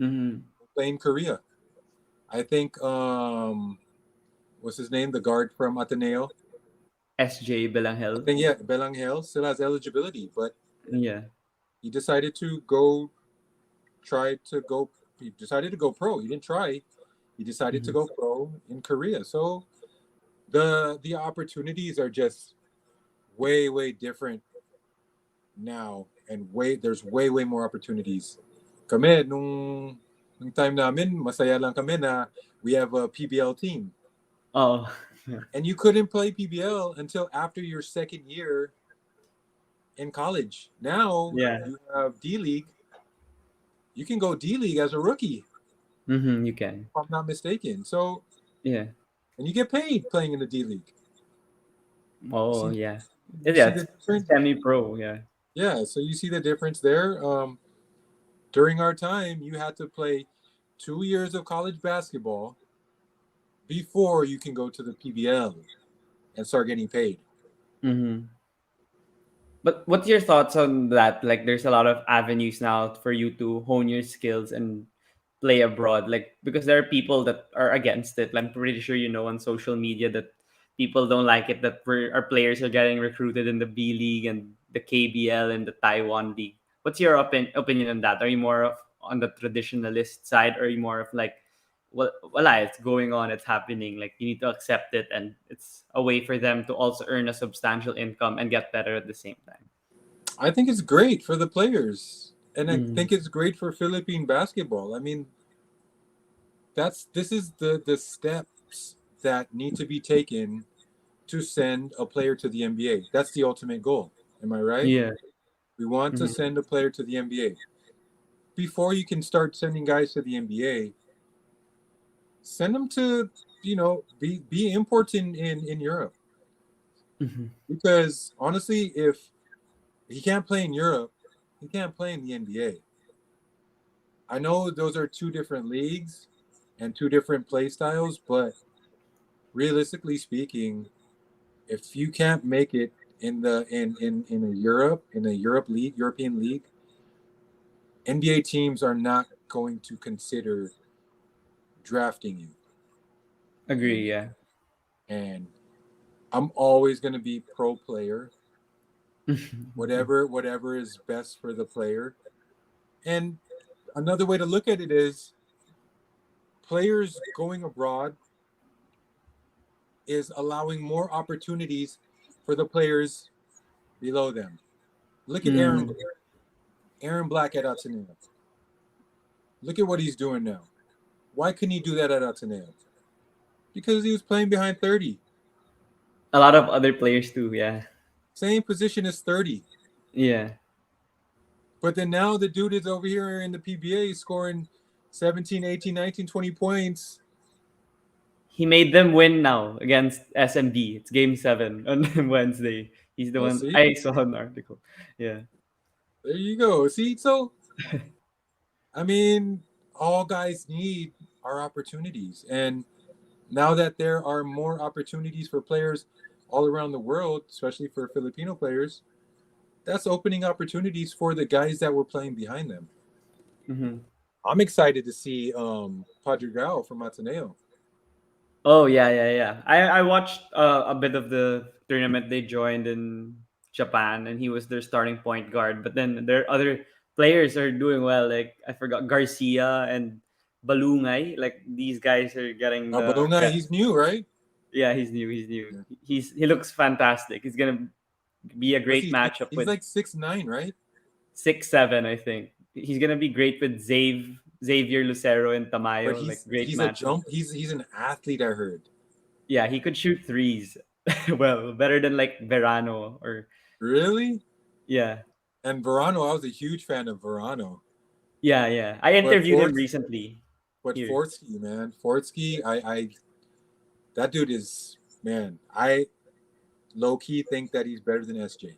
Mm-hmm. play in Korea. I think what's his name, the guard from Ateneo. SJ I Belangel. think yeah, Belanghel still has eligibility, but Yeah. he decided to go try to go. He decided to go pro. He didn't try. He decided to Mm-hmm. go pro in Korea. So the opportunities are just way different now, and there's way more opportunities. Kami nung time namin, masaya lang kami na we have a PBL team. Oh. Yeah. And you couldn't play PBL until after your second year in college. Now Yeah. you have D League. You can go D League as a rookie, Mm-hmm. You can. if I'm not mistaken. So, Yeah. and you get paid playing in the D League. You Oh, see, yeah. you Yeah. see It's the difference. semi-pro. Yeah. Yeah, so you see the difference there. During our time, you had to play 2 years of college basketball before you can go to the PBL and start getting paid. Mm-hmm. But what's your thoughts on that? Like, there's a lot of avenues now for you to hone your skills and play abroad. Like, because there are people that are against it. I'm pretty sure you know on social media that people don't like it that our players are getting recruited in the B League and the KBL and the Taiwan League. What's your opinion on that? Are you more of on the traditionalist side, or are you more of like, well, it's going on, it's happening. Like, you need to accept it, and it's a way for them to also earn a substantial income and get better at the same time. I think it's great for the players, and I Mm. think it's great for Philippine basketball. I mean, this is the steps that need to be taken to send a player to the NBA. That's the ultimate goal. Am I right? Yeah. We want to Mhm. send a player to the NBA. Before you can start sending guys to the NBA, send them to, be imports in Europe. Mhm. Because honestly, if he can't play in Europe, he can't play in the NBA. I know those are two different leagues and two different play styles, but realistically speaking, if you can't make it in a European league, NBA teams are not going to consider drafting you in the Agree. NBA. Yeah. And I'm always going to be pro player, whatever is best for the player. And another way to look at it is players going abroad is allowing more opportunities for the players below them. Look at Mm. Aaron Black at Ateneo. Look at what he's doing now. Why couldn't he do that at Ateneo? Because he was playing behind 30. A lot of other players too. Yeah. Same position as 30. Yeah. But then now the dude is over here in the PBA scoring 17, 18, 19, 20 points. He made them win now against SMD. It's game 7 on Wednesday. He's the Well, one see, I saw an article. Yeah. there you go. See, so I mean, all guys need are opportunities. And now that there are more opportunities for players all around the world, especially for Filipino players, that's opening opportunities for the guys that were playing behind them. Hmm. I'm excited to see Padre Gao from Ateneo. Oh yeah, yeah, yeah. I watched a bit of the tournament they joined in Japan, and he was their starting point guard. But then their other players are doing well. Like I forgot Garcia and Balungay. Like these guys are getting Now, the Balonga, he's new, right? yeah. He's new. He's new. Yeah. He looks fantastic. He's gonna be a What's great he? matchup He's with like 6'9", right? 6'7". I think he's gonna be great with Xavier Lucero and But Tamayo. Like great he's a matchup. jump. He's an athlete. I heard. Yeah, he could shoot threes. Well, better than like Verano or Really? yeah. And Verano, I was a huge fan of Verano. Yeah, yeah. I But interviewed him Fort, recently but here. Fortsky, man, Fortsky, that dude is, man. I low key think that he's better than SJ.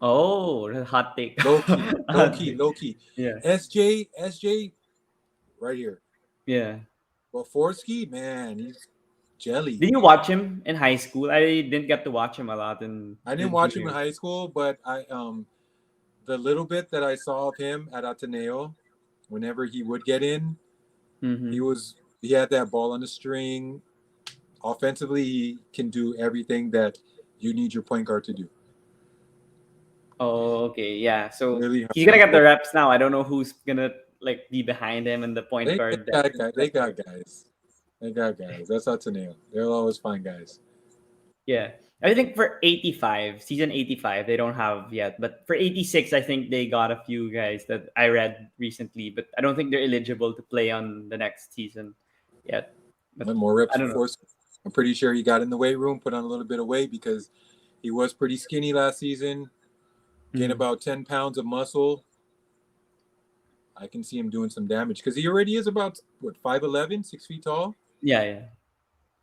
Oh, hot take. Low key, low Hot key, take. low key. Yeah. SJ, right here. Yeah. But Forsky, man, he's jelly. Did you watch him in high school? I didn't get to watch him a lot in I didn't in watch him in junior. high school, but the little bit that I saw of him at Ateneo, whenever he would get in, Mm-hmm. he had that ball on the string. Offensively, he can do everything that you need your point guard to do. Oh, okay. Yeah. So Really, he's gonna get the really. reps now. I don't know who's gonna like be behind him in the point They guard got depth. guys. They got guys. They got guys. That's Ateneo. They'll always find guys. Yeah. I think for 85, season 85, they don't have yet. But for 86, I think they got a few guys that I read recently, but I don't think they're eligible to play on the next season yet. But And more reps I for don't know. Forsky. I'm pretty sure he got in the weight room, put on a little bit of weight because he was pretty skinny last season. Gained Mm. about 10 pounds of muscle. I can see him doing some damage because he already is about, what, 5'11, 6 feet tall? Yeah, yeah. That's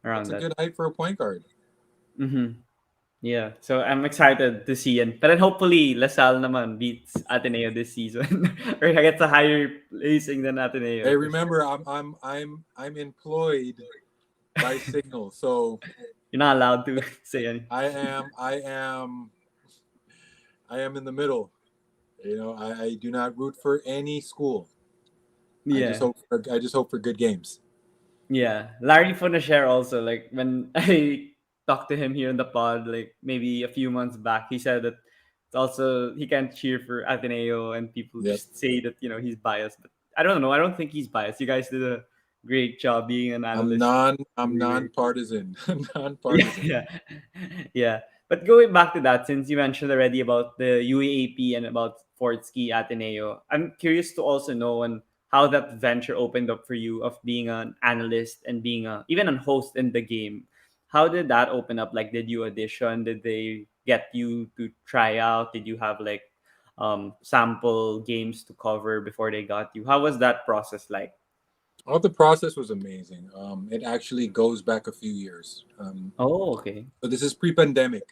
Around a that. good height for a point guard. Mm-hmm. Yeah. So I'm excited to see and but then hopefully Lasal naman beats Ateneo this season. Or gets a higher placing than Ateneo. Hey, 'Cause remember, I'm employed by Signal, so you're not allowed to say anything. I am I am I am in the middle. I do not root for any school. Yeah. I just hope for good games. Yeah, Larry Fonashare also like when I talked to him here in the pod like maybe a few months back, he said that it's also he can't cheer for Ateneo and people Yep. just say that he's biased. But I don't know. I don't think he's biased. You guys did a great job being an analyst. I'm nonpartisan. Yeah, Nonpartisan. yeah, yeah. But going back to that, since you mentioned already about the UAAP and about Fort Ski Ateneo, I'm curious to also know and how that venture opened up for you of being an analyst and being even a host in the game. How did that open up? Like, did you audition? Did they get you to try out? Did you have like sample games to cover before they got you? How was that process like? All the process was amazing. It actually goes back a few years. Oh, okay. So this is pre-pandemic.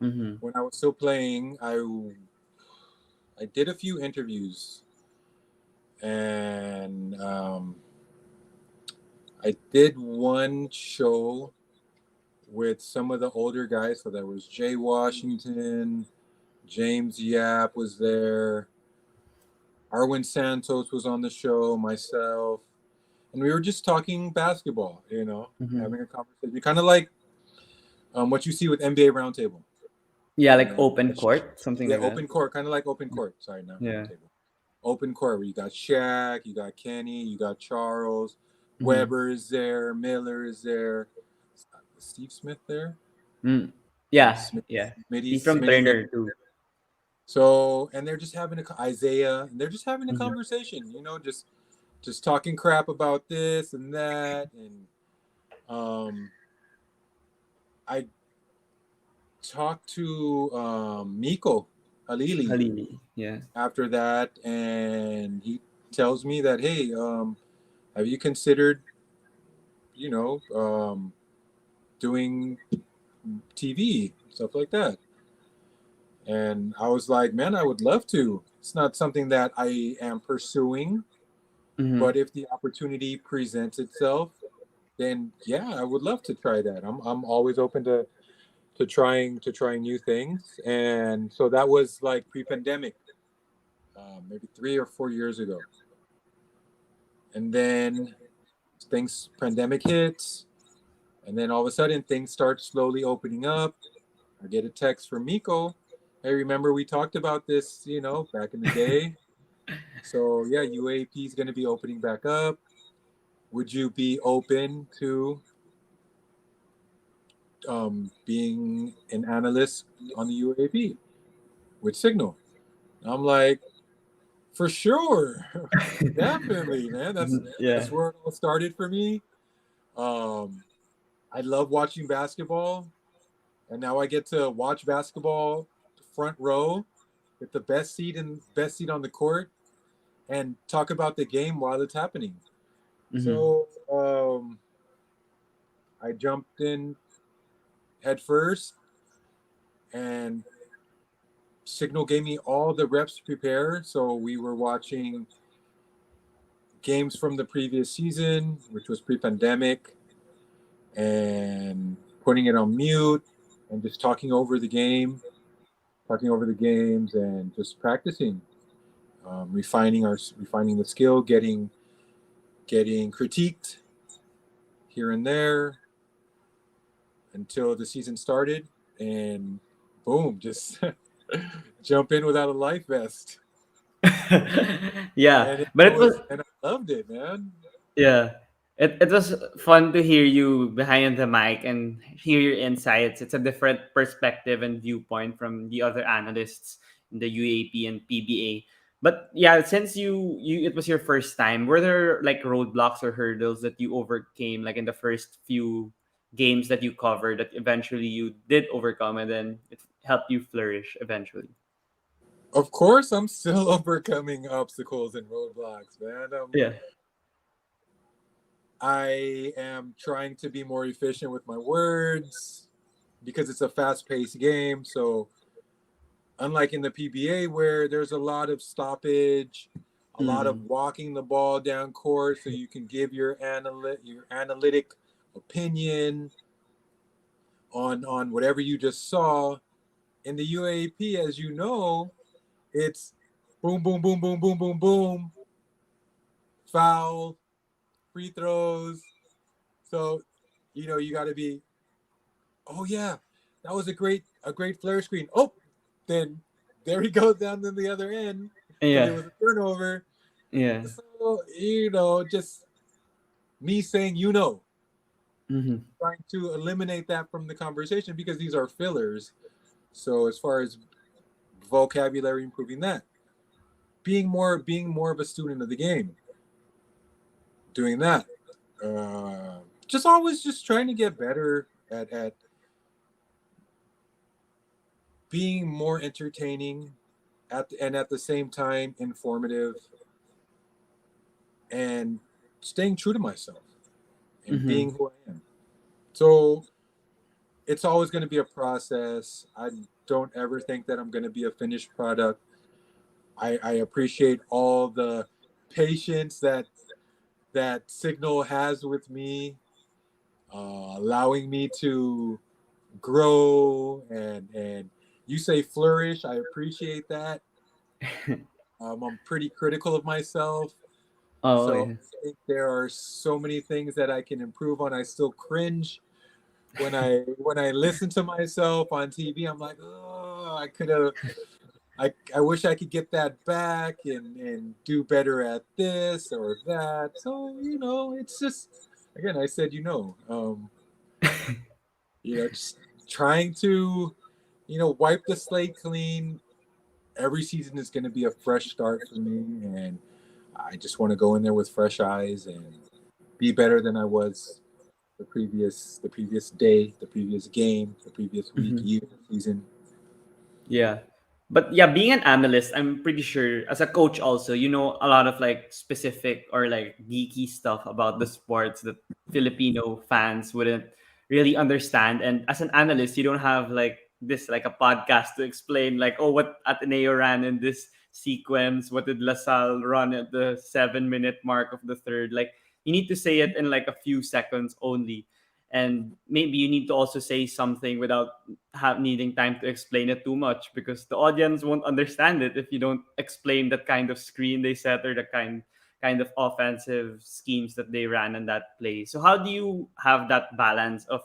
Mm-hmm. When I was still playing, I did a few interviews, and I did one show with some of the older guys. So there was Jay Washington, James Yap was there, Arwin Santos was on the show, myself, and we were just talking basketball. Mm-hmm. Having a conversation, kind of like what you see with NBA Roundtable. Yeah, You like know, open court, something yeah, like that. open court, kind of like open court. Sorry, not Yeah. Roundtable. Open court where you got Shaq, you got Kenny, you got Charles, Mm-hmm. Weber is there, Miller is there, Steve Smith there. Mm. Yeah, Yeah, Smith, yeah. He's from Smitty Miller. Turner too. So, and they're just having Isaiah, and they're just having a Mhm. conversation. Just talking crap about this and that, and I talked to Miko Halili Halili. Yeah. after that, and he tells me that, hey, have you considered, you know, doing TV stuff like that? And I was like, man, I would love to. It's not something that I am pursuing, Mm-hmm. but if the opportunity presents itself, then yeah, I would love to try that. I'm always open to trying new things, and so that was like pre-pandemic, maybe 3 or 4 years ago. And then things pandemic hits, and then all of a sudden things start slowly opening up. I get a text from Miko. Hey, remember we talked about this, back in the day. So yeah, UAP is going to be opening back up. Would you be open to being an analyst on the UAP with Signal? I'm like, for sure, definitely, man. That's Yeah. that's where it all started for me. Um, I love watching basketball, and now I get to watch basketball front row with the best seat on the court and talk about the game while it's happening. Mm-hmm. So I jumped in head first, and Signal gave me all the reps to prepare. So we were watching games from the previous season, which was pre-pandemic, and putting it on mute and just talking over the games, and just practicing, refining the skill, getting critiqued here and there until the season started, and boom, just jump in without a life vest, Yeah, but it was and I loved it, man. yeah. It was fun to hear you behind the mic and hear your insights. It's a different perspective and viewpoint from the other analysts in the UAP and PBA. But yeah, since you it was your first time, were there like roadblocks or hurdles that you overcame like in the first few games that you covered that eventually you did overcome and then it helped you flourish eventually? Of course, I'm still overcoming obstacles and roadblocks, man. Yeah. I am trying to be more efficient with my words because it's a fast-paced game. So, unlike in the PBA where there's a lot of stoppage, a lot of Mm. walking the ball down court, so you can give your analytic opinion on whatever you just saw. In the UAAP, as you know, it's boom, boom, boom, boom, boom, boom, boom, foul, free throws. So, you got to be, oh yeah, that was a great flare screen. Oh, then there he goes down to the other end because it Yeah. was a turnover. Yeah. So, just me saying, Hmm. trying to eliminate that from the conversation because these are fillers. So as far as vocabulary, improving that, being more of a student of the game, doing that. Just always just trying to get better at being more entertaining and at the same time informative, and staying true to myself and Hmm. being who I am. So it's always going to be a process. I don't ever think that I'm going to be a finished product. I appreciate all the patience that Signal has with me, allowing me to grow, and you say flourish. I appreciate that. I'm pretty critical of myself, Oh, so yeah. I think there are so many things that I can improve on. I still cringe when I listen to myself on TV. I'm like, oh, I could have. I wish I could get that back and do better at this or that. So it's just, again, I said, just trying to wipe the slate clean. Every season is going to be a fresh start for me, and I just want to go in there with fresh eyes and be better than I was the previous day, the previous game, the previous week, Hmm. year, season. Yeah. But yeah, being an analyst, I'm pretty sure as a coach also, you know a lot of like specific or like geeky stuff about the sports that Filipino fans wouldn't really understand. And as an analyst, you don't have like this like a podcast to explain like, oh, what Ateneo ran in this sequence, what did LaSalle run at the 7 minute mark of the third. Like you need to say it in like a few seconds only. And maybe you need to also say something without needing time to explain it too much because the audience won't understand it if you don't explain that kind of screen they set or the kind of offensive schemes that they ran in that play. So how do you have that balance of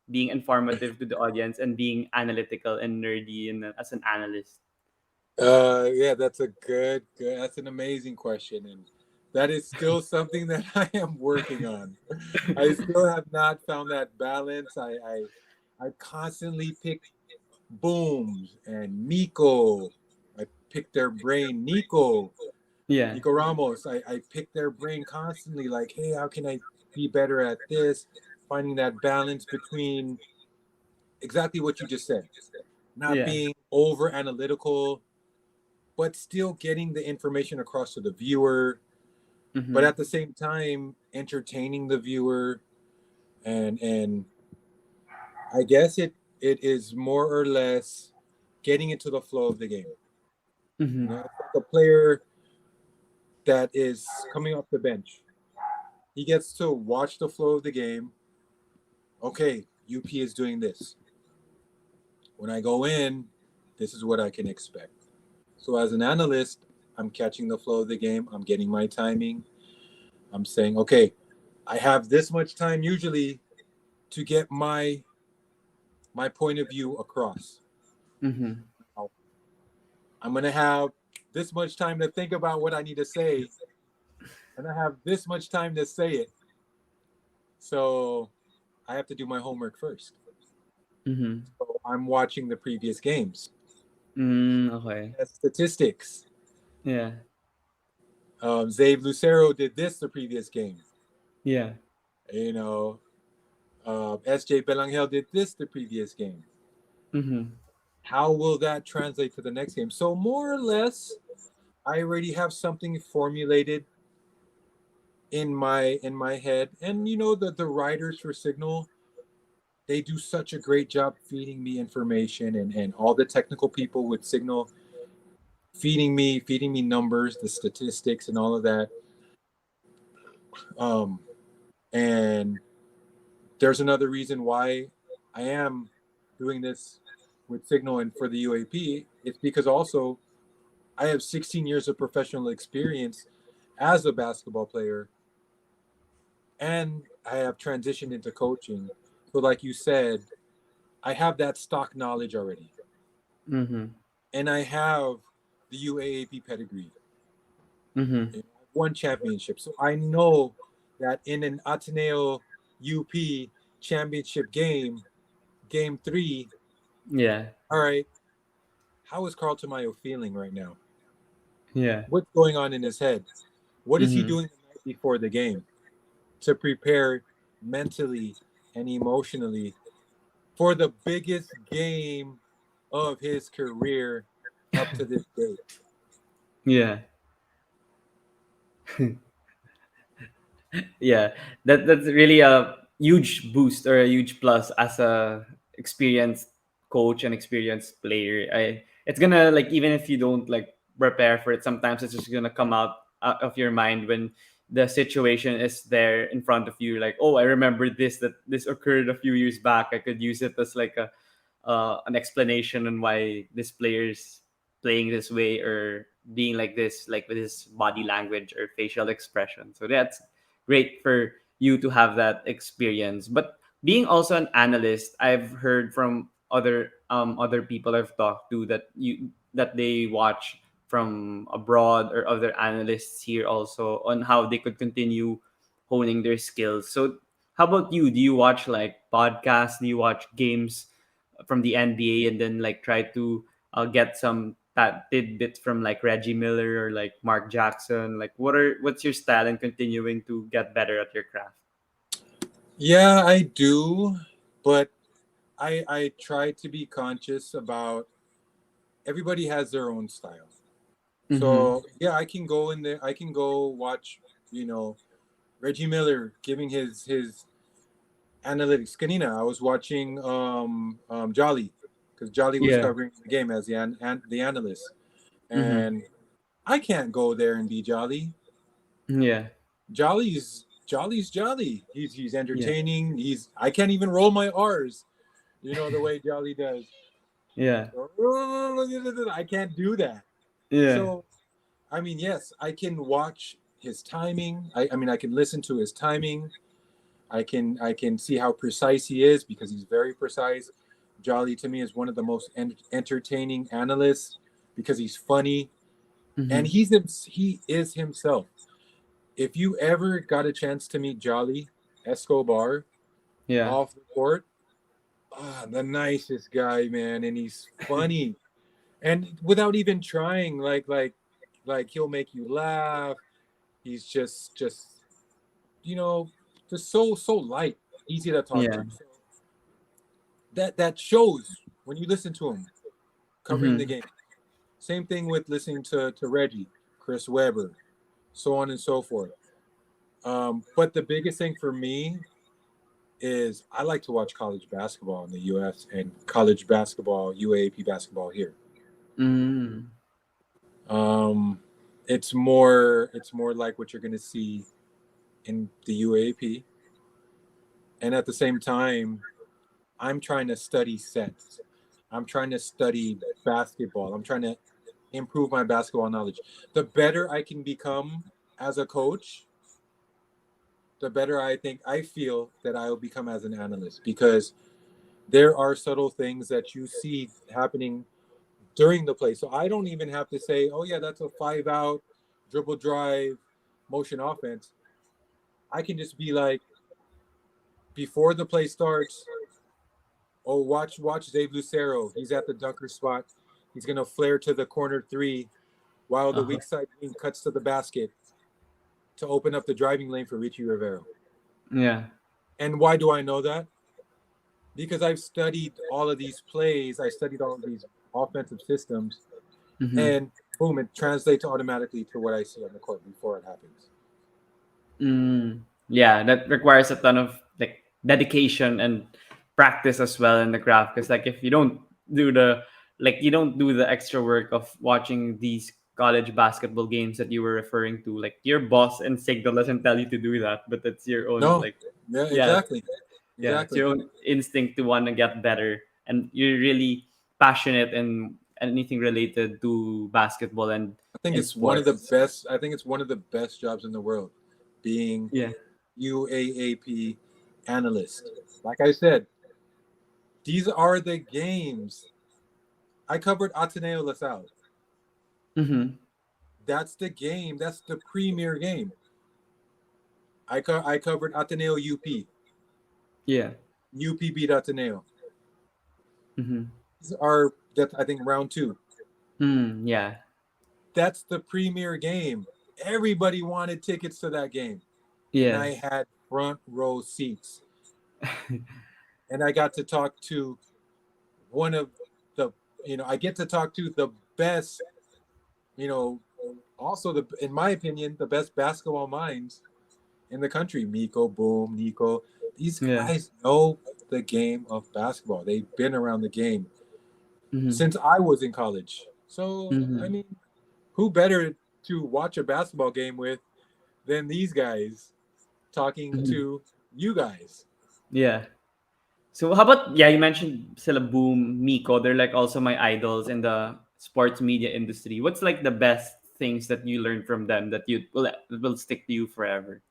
being informative to the audience and being analytical and nerdy as an analyst? Yeah, that's a good. That's an amazing question, and that is still something that I am working on. I still have not found that balance. I constantly pick Booms and Nico. I pick their brain. Yeah. Nico Ramos. I pick their brain constantly. Like, hey, how can I be better at this? finding that balance between exactly what you just said, not Yeah. being over analytical, but still getting the information across to the viewer, but Mm-hmm. at the same time entertaining the viewer. And I guess it is more or less getting into the flow of the game. You Mm-hmm. know, it's like a player that is coming off the bench. He gets to watch the flow of the game. Okay, UP is doing this. When I go in, this is what I can expect. So as an analyst, I'm catching the flow of the game. I'm getting my timing. I'm saying, okay, I have this much time usually to get my point of view across. Mm-hmm. I'm gonna have this much time to think about what I need to say, and I have this much time to say it. So I have to do my homework first. Mm-hmm. So I'm watching the previous games, Okay. statistics. Yeah. Zabe Lucero did this the previous game. Yeah. You know, SJ Belangel did this the previous game. Mm-hmm. How will that translate to the next game? So more or less, I already have something formulated in my head. And you know the writers for Signal, they do such a great job feeding me information, and all the technical people with Signal feeding me numbers, the statistics and all of that. Um, and there's another reason why I am doing this with Signal and for the UAP. It's because also I have 16 years of professional experience as a basketball player, and I have transitioned into coaching. So, like you said, I have that stock knowledge already, Mm-hmm. and I have the UAAP pedigree. Mm-hmm. I've won championships, so I know that in an Ateneo UP championship game, game three, Yeah. all right, how is Carl Tamayo feeling right now? Yeah. What's going on in his head? What is he Mm-hmm. doing the night before the game to prepare mentally and emotionally for the biggest game of his career up to this date? Yeah. Yeah, that's really a huge boost or a huge plus as a experienced coach and experienced player. It's gonna, like, even if you don't like prepare for it, sometimes it's just gonna come out of your mind when the situation is there in front of you. Like, oh, I remember that this occurred a few years back. I could use it as like a an explanation on why this player's playing this way or being like this, like with his body language or facial expression. So that's great for you to have that experience. But being also an analyst, I've heard from other people I've talked to that they watch from abroad or other analysts here also on how they could continue honing their skills. So how about you? Do you watch like podcasts? Do you watch games from the NBA and then like try to get some that tidbits from like Reggie Miller or like Mark Jackson? Like what's your style in continuing to get better at your craft? Yeah, I do, but I try to be conscious about everybody has their own style. Mm-hmm. So yeah, I can go in there. I can go watch, you know, Reggie Miller giving his analytics. Kanina, I was watching Jolly because Jolly was Yeah. covering the game as the analyst, Mm-hmm. and I can't go there and be Jolly. Yeah. Jolly's Jolly. He's Yeah. entertaining. I can't even roll my R's, you know, the way Jolly does. Yeah. I can't do that. Yeah. So I mean, yes, I can watch his timing. I mean, I can listen to his timing. I can see how precise he is because he's very precise. Jolly to me is one of the most entertaining analysts because he's funny and Mm-hmm. he is himself. If you ever got a chance to meet Jolly Escobar Yeah. off the court, the nicest guy, man, and he's funny. And without even trying, like he'll make you laugh. He's just you know, just so light. easy to talk Yeah. to. So that shows when you listen to him covering the Mm-hmm. game. Same thing with listening to Reggie, Chris Webber, so on and so forth. But the biggest thing for me is I like to watch college basketball in the U.S. and college basketball, UAAP basketball here. Mm. Um, it's more like what you're going to see in the UAAP, and at the same time, I'm trying to study sets. I'm trying to study basketball. I'm trying to improve my basketball knowledge. The better I can become as a coach, the better I feel that I will become as an analyst because there are subtle things that you see happening during the play. So I don't even have to say, oh, yeah, that's a 5 out, dribble drive, motion offense. I can just be like, before the play starts, oh, watch Dave Lucero. He's at the dunker spot. He's going to flare to the corner three while the Uh-huh. weak side wing cuts to the basket to open up the driving lane for Richie Rivero. Yeah. And why do I know that? Because I've studied all of these plays. I studied all of these offensive systems, Mm-hmm. and boom, it translates automatically to what I see on the court before it happens. Mm. Yeah, that requires a ton of like dedication and practice as well in the craft. Because like if you don't do the you don't do the extra work of watching these college basketball games that you were referring to, like your boss and signal doesn't tell you to do that, but it's your own No, like yeah, yeah, exactly, yeah, it's exactly. your own instinct to want to get better, and you're really passionate in anything related to basketball I think and it's one of the sports. best. I think it's one of the best jobs in the world, being Yeah. UAAP analyst. Like I said, these are the games. I covered Ateneo LaSalle. Mm-hmm. That's the game. That's the premier game. I covered Ateneo UP. Yeah. UP beat Ateneo. Mm-hmm. These are that I think round two. Mm, yeah. That's the premier game. Everybody wanted tickets to that game, and Yeah. I had front row seats. And I got to talk to one of the, I get to talk to the best, you know, also in my opinion, the best basketball minds in the country. Miko, Boom, Nico. These Yeah. guys know the game of basketball. They've been around the game Mm-hmm. since I was in college. So, I Mm-hmm. mean, who better to watch a basketball game with than these guys talking Mm-hmm. to you guys? Yeah. So how about you mentioned sila Boom, Miko, they're like also my idols in the sports media industry. What's like the best things that you learned from them that you will stick to you forever?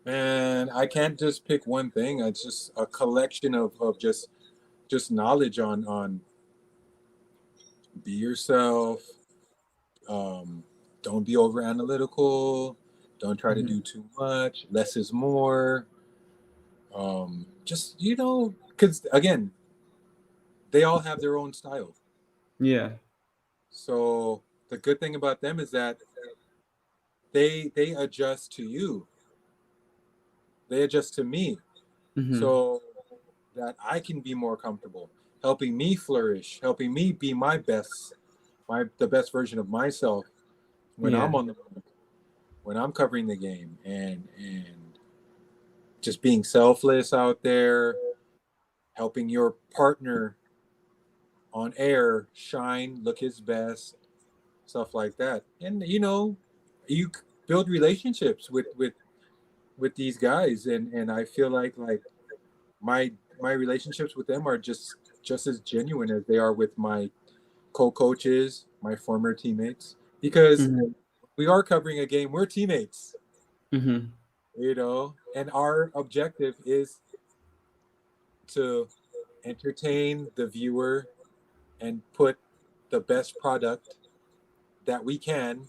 And I can't just pick one thing. It's just a collection of just knowledge on be yourself. Um, don't be over analytical. Don't try to Mm-hmm. do too much. Less is more. Just because again, they all have their own style. Yeah. So the good thing about them is that they adjust to you. They adjust to me, Mm-hmm. so that I can be more comfortable, helping me flourish, helping me be the best version of myself when Yeah. I'm on the when I'm covering the game and just being selfless out there, helping your partner on air shine, look his best, stuff like that. And you build relationships with these guys, and I feel like my my relationships with them are just as genuine as they are with my co-coaches, my former teammates, because Mm-hmm. we are covering a game. We're teammates, Mm-hmm. and our objective is to entertain the viewer and put the best product that we can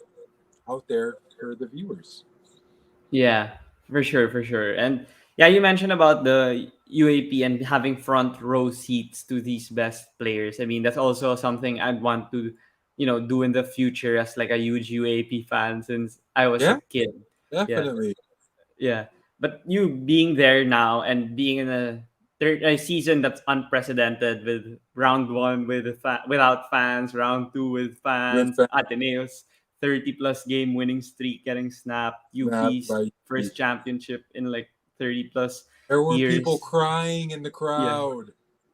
out there for the viewers. Yeah, for sure, for sure. And yeah, you mentioned about the UAP and having front row seats to these best players. I mean, that's also something I'd want to, do in the future as like a huge UAP fan since I was a Yeah, kid. Yeah. definitely. Yeah. But you being there now and being in a season that's unprecedented with round one without fans, round two with with fans, that Ateneo's 30 plus game winning streak getting snapped, snap UP's by first championship in like 30 plus there were people years. crying in the Yeah, crowd.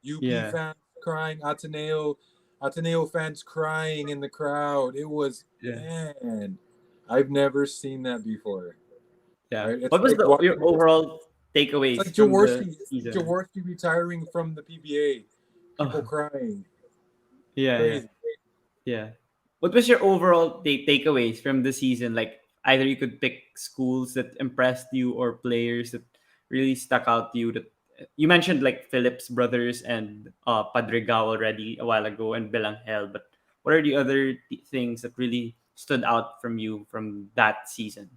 UP yeah, fans crying, Ateneo fans crying in the crowd. It was, yeah, man, I've never seen that before. yeah. Right? It's What was like your watching. overall It's takeaways like from the Jaworski. It's like season? Jaworski retiring from the PBA. People Oh, crying. yeah, yeah. Crazy. Yeah. What was your overall takeaways from the season? Like either you could pick schools that impressed you or players that really stuck out to you. That you mentioned like Phillips brothers and Padregao already a while ago and Belangel, but what are the other things that really stood out from you from that season?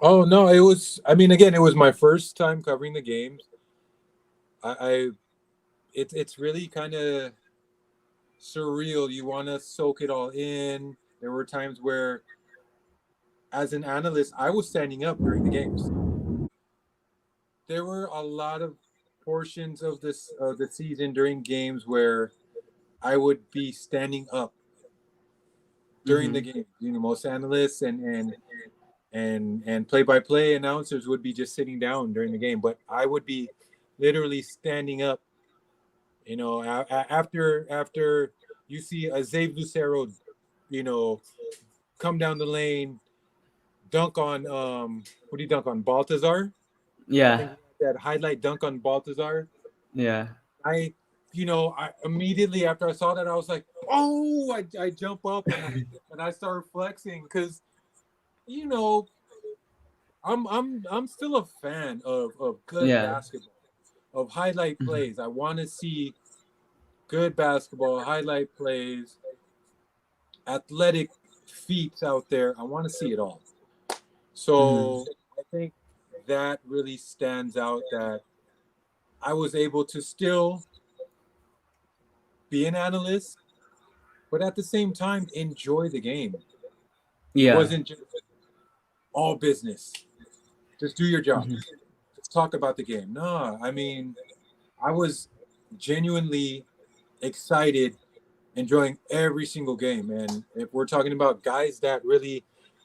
Oh no, it was. I mean, again, it was my first time covering the games. I it's really kind of surreal. You want to soak it all in. There were times where, as an analyst, I was standing up during the games. There were a lot of portions of the season during games where I would be standing up during the Mm-hmm. game. You know, most analysts and play-by-play announcers would be just sitting down during the game, but I would be literally standing up. You know, after you see a Zave Lucero, you know, come down the lane, dunk on what do you dunk on Baltazar? I Yeah. think he had that highlight dunk on Baltazar. Yeah. I, I immediately after I saw that I was like, oh, I jump up and I start flexing because you know I'm still a fan of good Yeah. basketball, of highlight plays. I want to see good basketball, highlight plays, athletic feats out there. I want to see it all. Mm-hmm. So I think that really stands out that I was able to still be an analyst, but at the same time enjoy the game. It Yeah. wasn't just all business. Just do your job. Mm-hmm. Just talk about the game. No, I mean, I was genuinely excited, enjoying every single game. And if we're talking about guys that really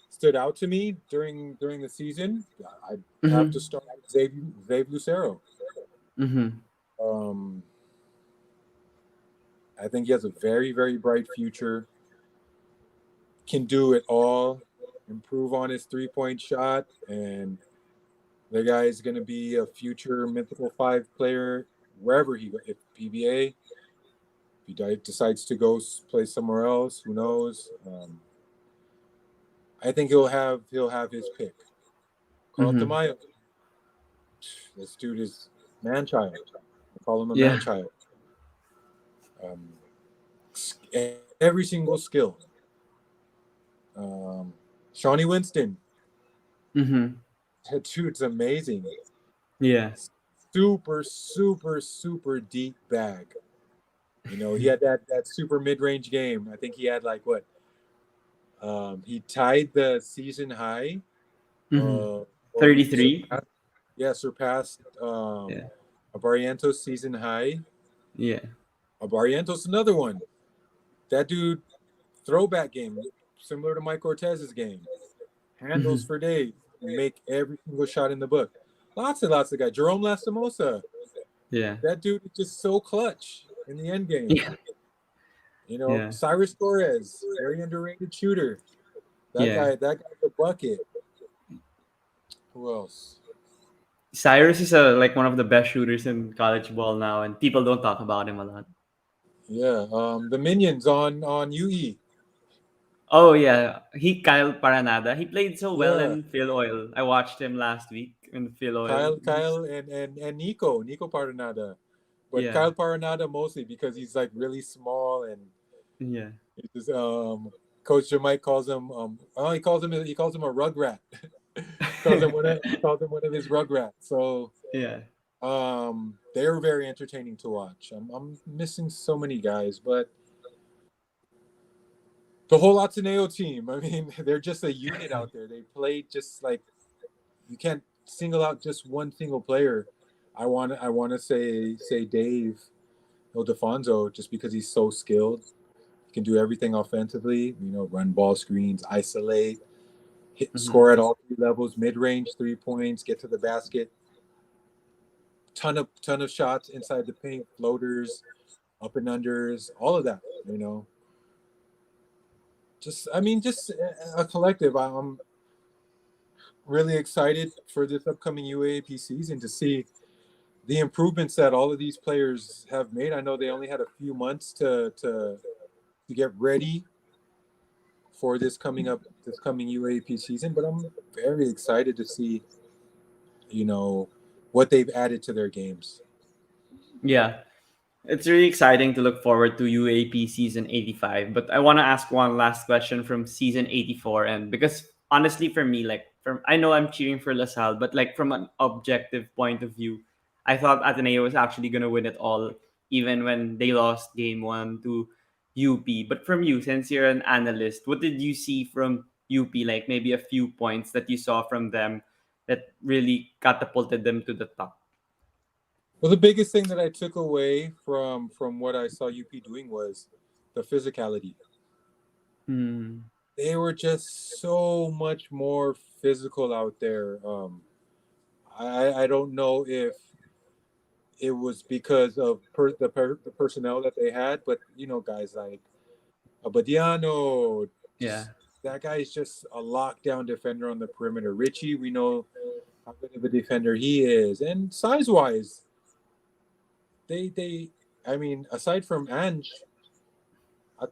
stood out to me during the season, I have to Mm-hmm. start with Zave Lucero. Mm-hmm. Um, I think he has a very, very bright future. Can do it all. Improve on his 3-point shot, and the guy is going to be a future mythical five player wherever he goes. If PBA, if he decides to go play somewhere else, who knows? I think he'll have his pick. Carl Mm-hmm. Tamayo, this dude is man child. I call him a man Yeah. child. Um, every single skill. Um, Shawnee Winston, Mm-hmm. that dude's amazing. Yeah. Super, super, super deep bag. You know, he had that super mid range game. I think he had like what? He tied the season high, Mm-hmm. or he 33. surpassed Yeah. Abariento's season high. Yeah. Abariento's another one. That dude, throwback game, similar to Mike Cortez's game. Handles Mm-hmm. for days, make every single shot in the book. Lots and lots of guys. Jerome Lastimosa, Yeah. that dude is just so clutch in the end game. Yeah. You know, Yeah. Cyrus Torres, very underrated shooter. Yeah. That guy's a bucket. Who else? Cyrus is like one of the best shooters in college ball now, and people don't talk about him a lot. Yeah, the minions on UE. Oh yeah, Kyle Paranada. He played so well Yeah, in Phil Oil. I watched him last week in Phil Oil. Kyle, and Nico Paranada, but Yeah, Kyle Paranada mostly because he's like really small and yeah, he's just, Coach Mike calls him he calls him a rugrat. he calls him one of his rugrats. So yeah. they're very entertaining to watch. I'm missing so many guys, but the whole Ateneo team, I mean, they're just a unit out there. They play just like you can't single out just one single player, I want to say Dave Ildefonso, just because he's so skilled. He can do everything offensively. Run ball screens, isolate, hit, Mm-hmm. score at all three levels, mid range, 3 points, get to the basket, ton of shots inside the paint, floaters, up and unders, all of that. Just a collective. I'm really excited for this upcoming UAAP season to see the improvements that all of these players have made. I know they only had a few months to get ready for this coming UAAP season, but I'm very excited to see you know what they've added to their games. Yeah. It's really exciting to look forward to UAP season 85. But I want to ask one last question from season 84. And because honestly, for me, like, I know I'm cheering for LaSalle, but like from an objective point of view, I thought Ateneo was actually going to win it all, even when they lost game one to UP. But from you, since you're an analyst, what did you see from UP? Like maybe a few points that you saw from them that really catapulted them to the top? Well, the biggest thing that I took away from what I saw UP doing was the physicality. Hmm. They were just so much more physical out there. I don't know if it was because of the personnel that they had, but guys like Abadiano, Yeah. just that guy is just a lockdown defender on the perimeter. Richie, we know how good of a defender he is, and size wise, they I mean, aside from Ange, uh,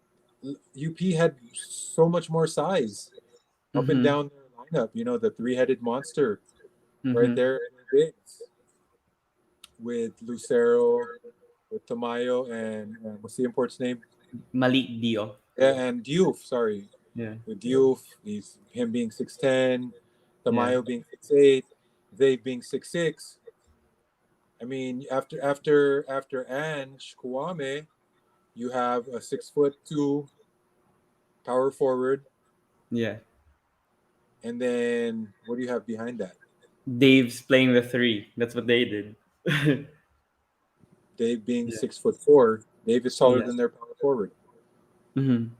UP had so much more size up and Mm-hmm. down their lineup. The three-headed monster right Mm-hmm. there in the bigs with Lucero, with Tamayo, and what's the import's name? Malik Dio. Yeah, and Diouf. Sorry, Yeah. with Diouf, him being 6'10", Yeah. Tamayo being 6'8", they being 6'6". I mean, after Ange Kouame, you have a 6'2" power forward, Yeah. and then what do you have behind that? Dave's playing the three. That's what they did. Dave being Yeah. 6'4", Dave is taller Yeah. than their power forward. Mm-hmm.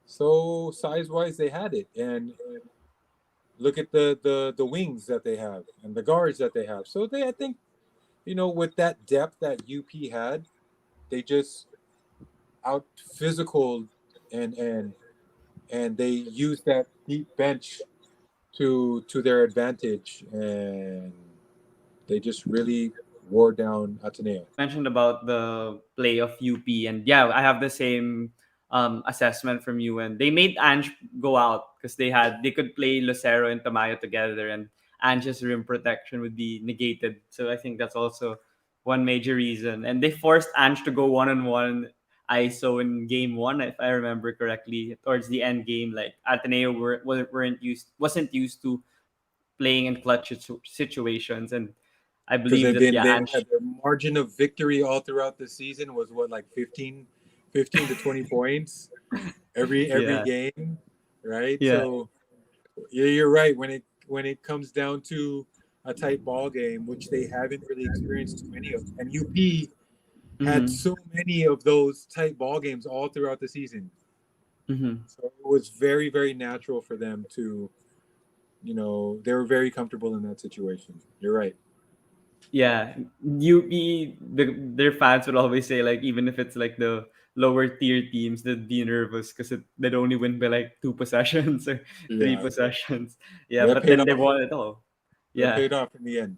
So size wise, they had it, and look at the wings that they have and the guards that they have. So I think, with that depth that UP had, they just out physical and and they used that deep bench to their advantage, and they just really wore down Ateneo. Mentioned about the play of UP, and yeah, I have the same assessment from you. And they made Ange go out because they could play Lucero and Tamayo together, and Ange's rim protection would be negated. So I think that's also one major reason. And they forced Ange to go one on one ISO in game one, if I remember correctly. Towards the end game, like Ateneo wasn't used to playing in clutch situations, and I Because believe that yeah, they Ange. had their margin of victory all throughout the season was what, like 15 to 20 points every Yeah. game, right? Yeah. So yeah, you're right. When it comes down to a tight ball game, which they haven't really experienced too many of, and UP had Mm-hmm. so many of those tight ball games all throughout the season. Mm-hmm. So it was very, very natural for them to, they were very comfortable in that situation. You're right. Yeah, their fans would always say like even if it's like the lower tier teams, they'd be nervous because they'd only win by like two possessions or three Yeah, possessions. Yeah, that but paid then they off. won it all. That Yeah, paid off in the end.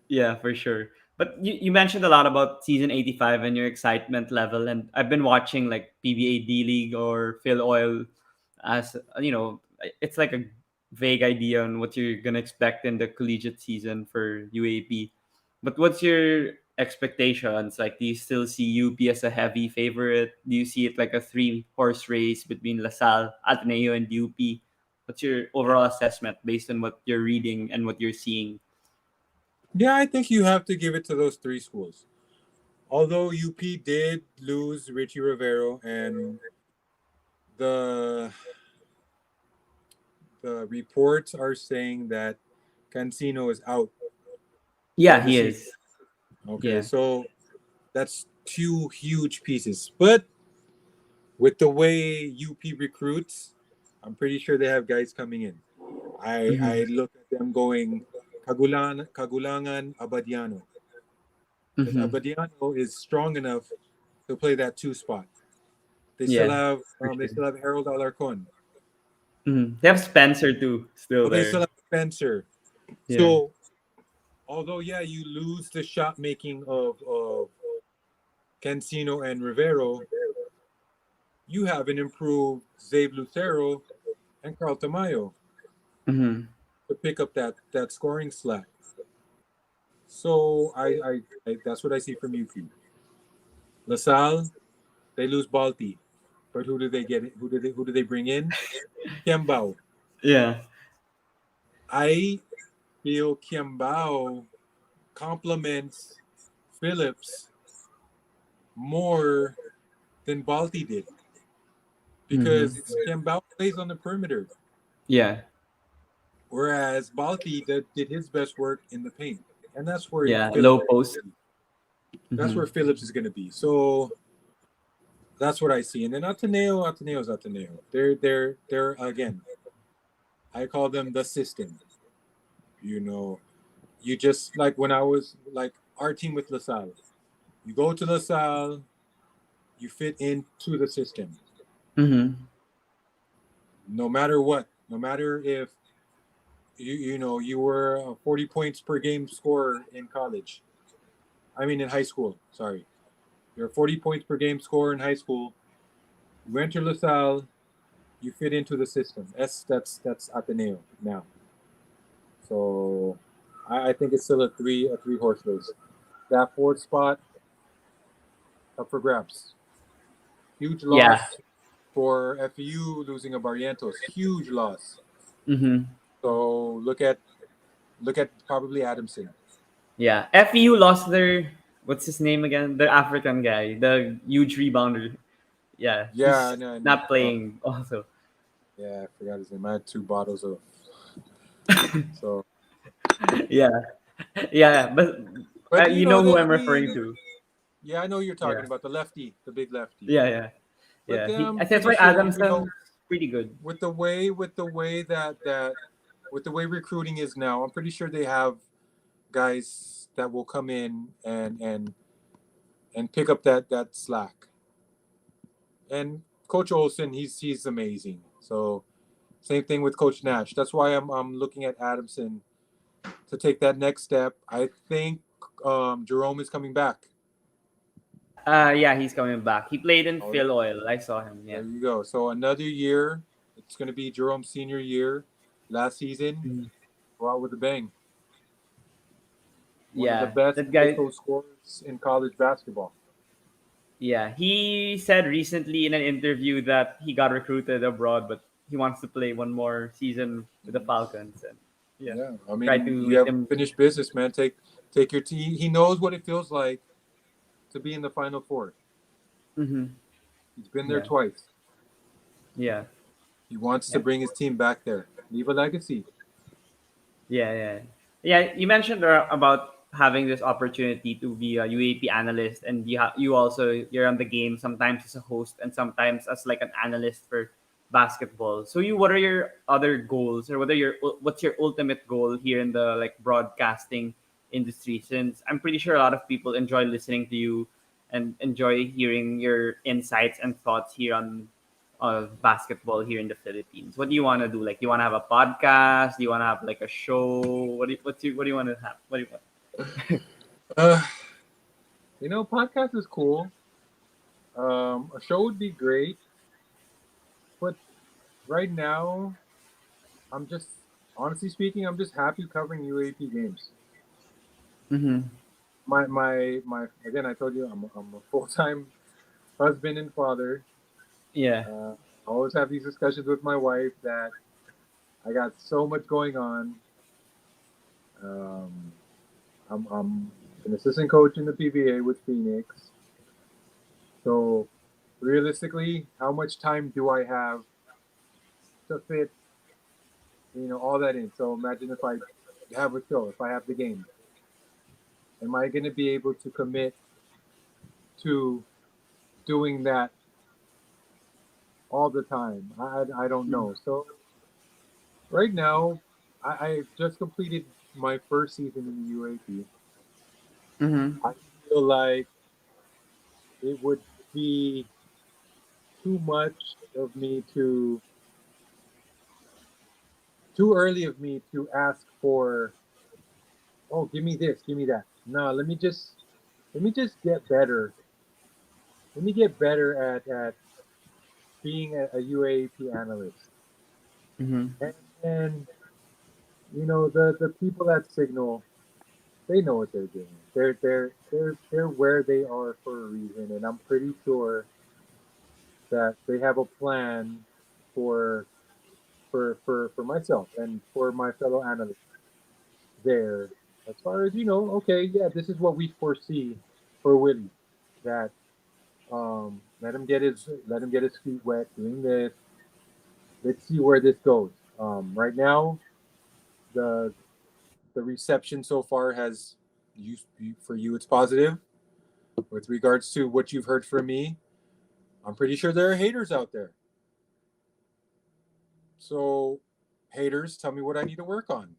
yeah, for sure. But you mentioned a lot about season 85 and your excitement level, and I've been watching like PBA D League or Phil Oil as it's like a vague idea on what you're gonna expect in the collegiate season for UAP. But what's your expectations? Like, do you still see UP as a heavy favorite? Do you see it like a three-horse race between LaSalle, Ateneo, and UP? What's your overall assessment based on what you're reading and what you're seeing? Yeah, I think you have to give it to those three schools. Although UP did lose Richie Rivero, and the the reports are saying that Cancino is out Yeah, for the he season. is. Okay, Yeah. so that's two huge pieces. But with the way UP recruits, I'm pretty sure they have guys coming in. I Mm-hmm. look at them going Kagulangan, Abadiano. Because Mm-hmm. Abadiano is strong enough to play that two spot. Yeah, for They sure. still have Harold Alarcon. Mm-hmm. They have Spencer too, still But they still there. have Spencer. Yeah. So although yeah, you lose the shot making of Cancino and Rivero, you have an improved Zabe Lucero and Carl Tamayo Mm-hmm. to pick up that scoring slack. So I that's what I see from UP. LaSalle, they lose Balti. But who do they get? Who do they bring in? Kiambao. Yeah. I feel Kiambao complements Phillips more than Balti did Mm-hmm. because Kiambao plays on the perimeter, Yeah. whereas Balti did his best work in the paint, and Yeah. Low post. That's Mm-hmm. where Phillips is going to be. So that's what I see. And then Ateneo's Ateneo. They're again. I call them the system. You know, you just like when I was like our team with LaSalle. You go to LaSalle, you fit into the system. Mm-hmm. No matter what, no matter if you were a 40 points per game scorer in college. I mean in high school. Sorry, you're a 40 points per game scorer in high school. You enter LaSalle, you fit into the system. That's Ateneo now. So I think it's still a three horse race. That fourth spot up for grabs. Huge Yeah. loss for FEU losing a Barrientos. Huge loss. Mm-hmm. So look at probably Adamson. Yeah. FEU lost their, what's his name again? The African guy, the huge rebounder. Yeah, Yeah, he's I know. not playing also. Yeah, I forgot his name. I had two bottles of so. Yeah. Yeah, but But you know who I'm referring the to. yeah, I know you're talking Yeah. about the lefty, the big lefty. Yeah, yeah. But Yeah. I'm That's pretty why sure Adamson's pretty good. with the way that with the way recruiting is now, I'm pretty sure they have guys that will come in and pick up that slack. And Coach Olson, he's amazing. So same thing with Coach Nash. That's why I'm looking at Adamson to take that next step. I think Jerome is coming back. Yeah, he's coming back. He played in Oh, Phil Oil. I saw him. there Yeah. you go. So another year. It's going to be Jerome's senior year. Last season, Mhm. go out with a bang. One of the Yeah, best that high guy. school scorers in college basketball. Yeah, he said recently in an interview that he got recruited abroad, but he wants to play one more season with the Mhm. Falcons, and yeah, Yeah, I try mean, to you make have them. finished business, man. Take your team. He knows what it feels like to be in the Final Four. Hmm. He's been there Yeah, twice. yeah, He wants to yeah. bring his team back there, leave a legacy. Yeah, yeah, yeah. You mentioned about having this opportunity to be a UAP analyst, and you also you're on the game sometimes as a host and sometimes as like an analyst for basketball. So what are your other goals, or what's your ultimate goal here in the like broadcasting industry? Since I'm pretty sure a lot of people enjoy listening to you and enjoy hearing your insights and thoughts here on of basketball here in the Philippines? What do you want to do? Like, do you want to have a podcast? Do you want to have like a show? What do you want to have? What do you want? Uh, podcast is cool. A show would be great, but right now, I'm just honestly speaking, I'm just happy covering UAP games. Mm-hmm. My again, I told you I'm a full time husband and father. Yeah. I always have these discussions with my wife that I got so much going on. Um, I'm an assistant coach in the PBA with Phoenix. So realistically, how much time do I have to fit all that in? So imagine if I have a show, if I have the game, am I going to be able to commit to doing that all the time? I don't know. So right now, I just completed my first season in the UAP. Mm-hmm. I feel like it would be too much of me to too early of me to ask for, oh, give me this, give me that. No, let me just get better. Let me get better at being a UAAP analyst. Mm-hmm. And the people at Signal, they know what they're doing. They're where they are for a reason, and I'm pretty sure that they have a plan for for myself and for my fellow analysts there. As far as okay, yeah, this is what we foresee for Willy. That let him get his feet wet doing this. Let's see where this goes. Right now, the the reception so far has for you it's positive. With regards to what you've heard from me, I'm pretty sure there are haters out there. So, haters, tell me what I need to work on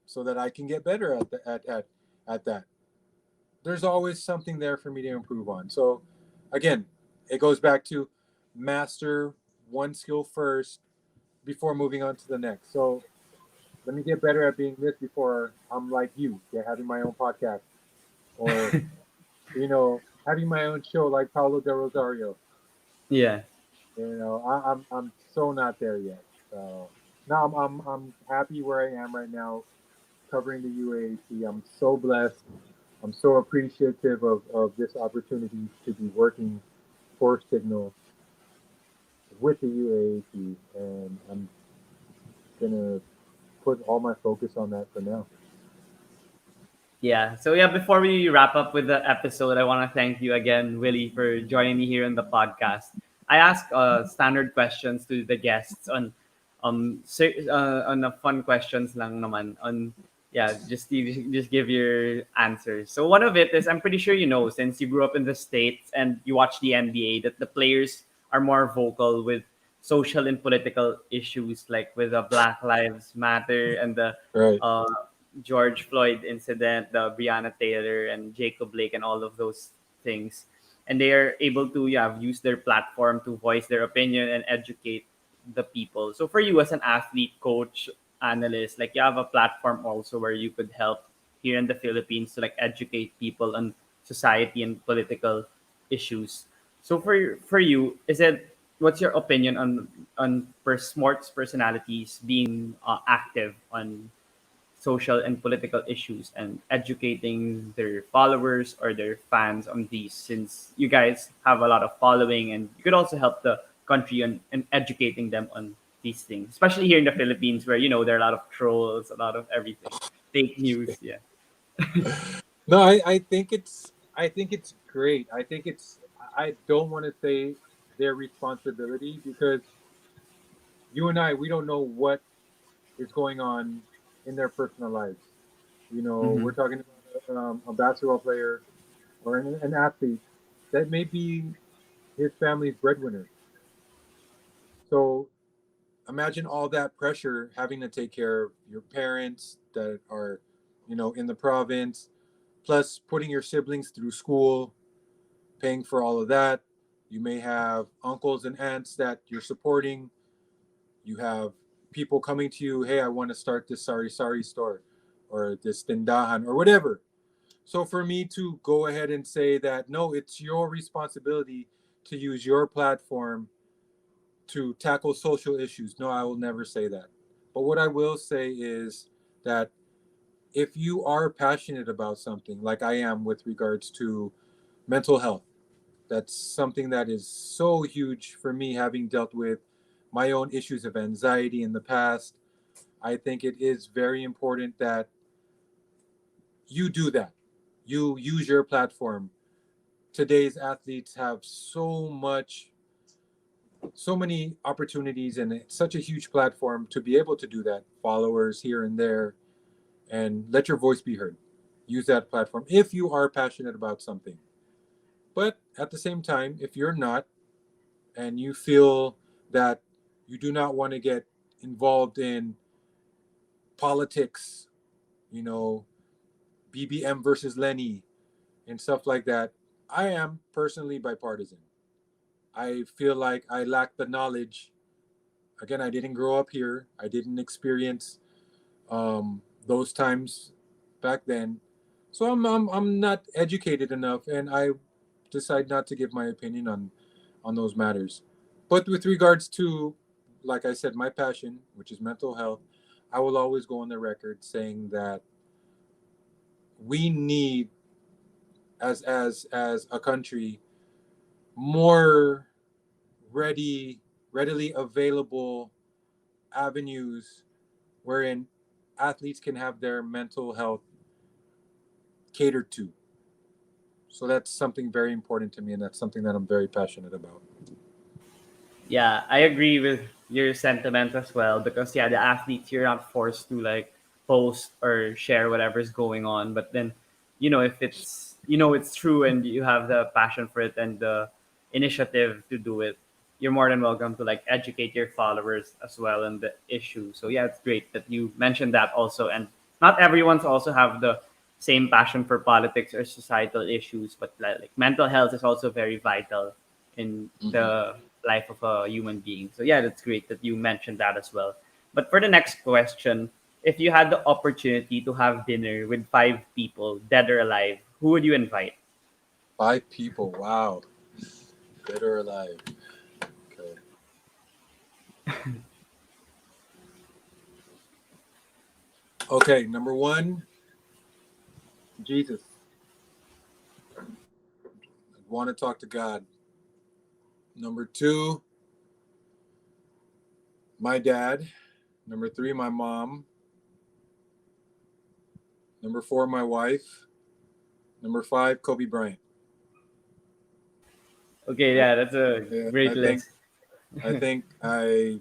so that I can get better at that. There's always something there for me to improve on. So, again, it goes back to master one skill first before moving on to the next. So, let me get better at being this before I'm like you, having my own podcast or having my own show like Paulo de Rosario. Yeah. I'm so not there yet. So no, I'm happy where I am right now, covering the UAAP. I'm so blessed. I'm so appreciative of this opportunity to be working for Signal with the UAAP, and I'm gonna put all my focus on that for now. Yeah. So yeah, before we wrap up with the episode, I want to thank you again, Willie, for joining me here on the podcast. I ask standard questions to the guests on the fun questions lang naman on yeah, just give your answers. So one of it is I'm pretty sure you know since you grew up in the States and you watch the NBA that the players are more vocal with social and political issues like with the Black Lives Matter and the Right. uh, George Floyd incident, the Breonna Taylor and Jacob Blake, and all of those things. And they are able to use their platform to voice their opinion and educate the people. So for you as an athlete, coach, analyst, like you have a platform also where you could help here in the Philippines to like educate people on society and political issues. So for you, is it what's your opinion on sports personalities being active on social and political issues and educating their followers or their fans on these since you guys have a lot of following and you could also help the country and educating them on these things especially here in the Philippines where there are a lot of trolls, a lot of everything, fake news. Yeah. No, I think it's great. I don't want to say their responsibility because you and I we don't know what is going on in their personal lives. Mm-hmm. We're talking about a basketball player or an athlete that may be his family's breadwinner. So imagine all that pressure having to take care of your parents that are, in the province, plus putting your siblings through school, paying for all of that. You may have uncles and aunts that you're supporting. You have people coming to you, hey, I want to start this sari sari store or this tindahan or whatever. So for me to go ahead and say that, no, it's your responsibility to use your platform to tackle social issues. No, I will never say that. But what I will say is that if you are passionate about something, like I am with regards to mental health, that's something that is so huge for me, having dealt with my own issues of anxiety in the past. I think it is very important that you do that. You use your platform. Today's athletes have so many opportunities and it's such a huge platform to be able to do that. Followers here and there. and let your voice be heard. Use that platform if you are passionate about something. But at the same time, if you're not, and you feel that you do not want to get involved in politics, you know, BBM versus Lenny and stuff like that, I am personally bipartisan. I feel like I lack the knowledge. Again, I didn't grow up here. I didn't experience those times back then. So I'm not educated enough, and I decide not to give my opinion on those matters. But with regards to, like I said, my passion, which is mental health, I will always go on the record saying that we need, as a country, more ready readily available avenues wherein athletes can have their mental health catered to. So that's something very important to me, and that's something that I'm very passionate about. Yeah, I agree with your sentiment as well because yeah, the athletes you're not forced to like post or share whatever's going on, but then if it's it's true and you have the passion for it and the initiative to do it, you're more than welcome to like educate your followers as well on the issue. So yeah, it's great that you mentioned that also, and not everyone's also have the same passion for politics or societal issues, but like mental health is also very vital in Mhm. the life of a human being. So yeah, that's great that you mentioned that as well. But for the next question, if you had the opportunity to have dinner with five people, dead or alive, who would you invite? 5 people. Wow. Dead or alive. Okay. Okay. Number one, Jesus. I want to talk to God. Number two, my dad. Number three, my mom. Number four, my wife. Number five, Kobe Bryant. Okay, I, yeah, that's a yeah, great list. I think I'll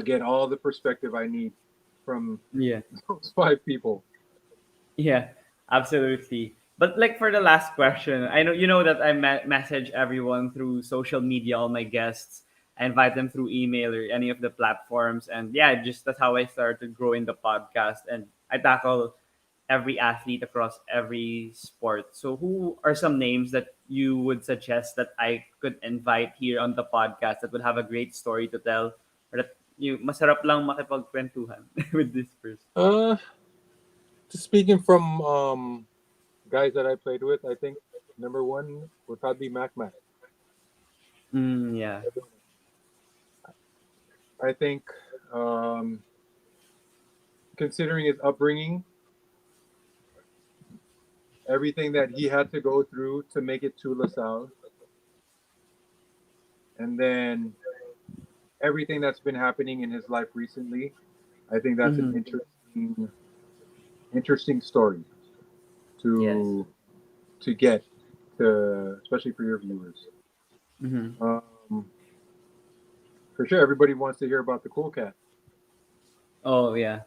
get all the perspective I need from Yeah. those 5 people. Yeah, absolutely. But like for the last question, I know that I message everyone through social media, all my guests. I invite them through email or any of the platforms, and yeah, just that's how I started growing the podcast. And I tackle every athlete across every sport. So, who are some names that you would suggest that I could invite here on the podcast that would have a great story to tell, or that masarap lang makipagkwentuhan with this person? Uh, just speaking from guys that I played with, I think number one would probably be Mac Mac. Yeah. I think, um, considering his upbringing, everything that he had to go through to make it to LaSalle, and then everything that's been happening in his life recently, I think that's an Mm-hmm. interesting story Yes. to get to, especially for your viewers. Mm-hmm. Um, for sure, everybody wants to hear about the cool cat, Oh yeah.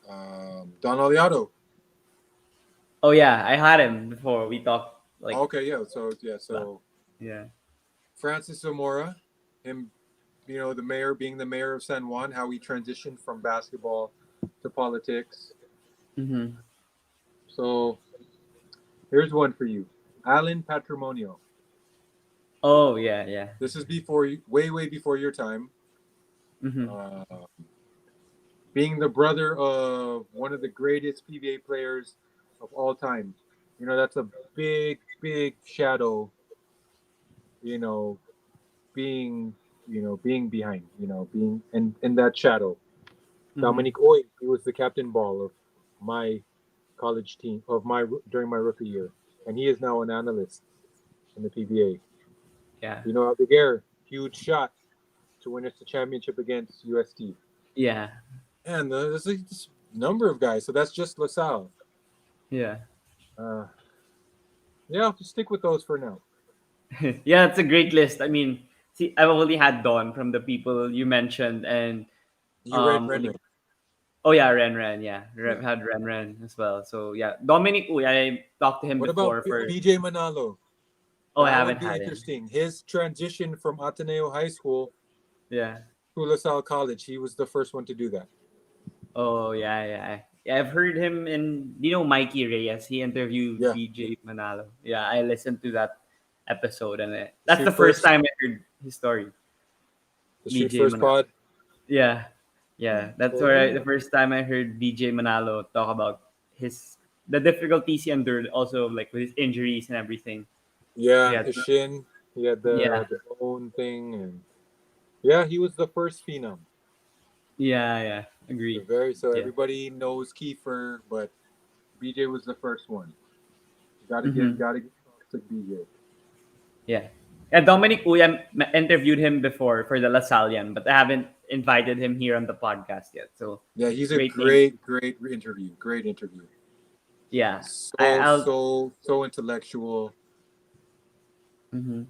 Don Allado. Oh yeah. I had him before. We talked like Okay, yeah. So yeah, la- so yeah. Francis Zamora, him, the mayor, being the mayor of San Juan, how he transitioned from basketball to politics. Mm-hmm. So here's one for you, Alan Patrimonio. Oh yeah. Yeah. This is before you, way before your time. Mm-hmm. Uh, being the brother of one of the greatest PBA players of all time, that's a big shadow. You know, being being behind. Being in that shadow. Mm-hmm. Dominic Oy, he was the captain ball of my college team of my during my rookie year, and he is now an analyst in the PBA. Yeah. Aldeguer, huge shot to win us the championship against UST, Yeah. and there's a number of guys. So that's just LaSalle. Yeah. Uh, yeah, I'll just stick with those for now. Yeah. It's a great list. I mean, see, I've only had Don from the people you mentioned, and You read only Renren. Oh yeah, Renren. Yeah, Yeah. had Renren as well. So yeah, Dominic Uy, I talked to him What about before for. BJ Manalo? Oh, I That haven't would be had him. interesting. His transition from Ateneo High School Yeah. to LaSalle College, he was the first one to do that. Oh yeah, yeah. Yeah, I've heard him in Mikey Reyes. He interviewed Yeah. BJ Manalo. Yeah, I listened to that episode, and that's the Street first First, time I heard his story. the Street BJ First Manalo. pod. Yeah, Yeah. yeah. That's So where yeah. the first time I heard BJ Manalo talk about his the difficulties he endured, also like with his injuries and everything. Yeah, Yeah, his shin. He had yeah, the bone thing, and yeah, he was the first phenom. yeah, yeah. The Agree. very so Yeah. everybody knows Kiefer, but BJ was the first one. Mm-hmm. Gotta give props to BJ. Yeah. And Dominic Uy, interviewed him before for the Lasallian, but I haven't invited him here on the podcast yet. So Yeah, he's a great thing. great interview. Great interview. Yeah. So I'll so intellectual. mhm.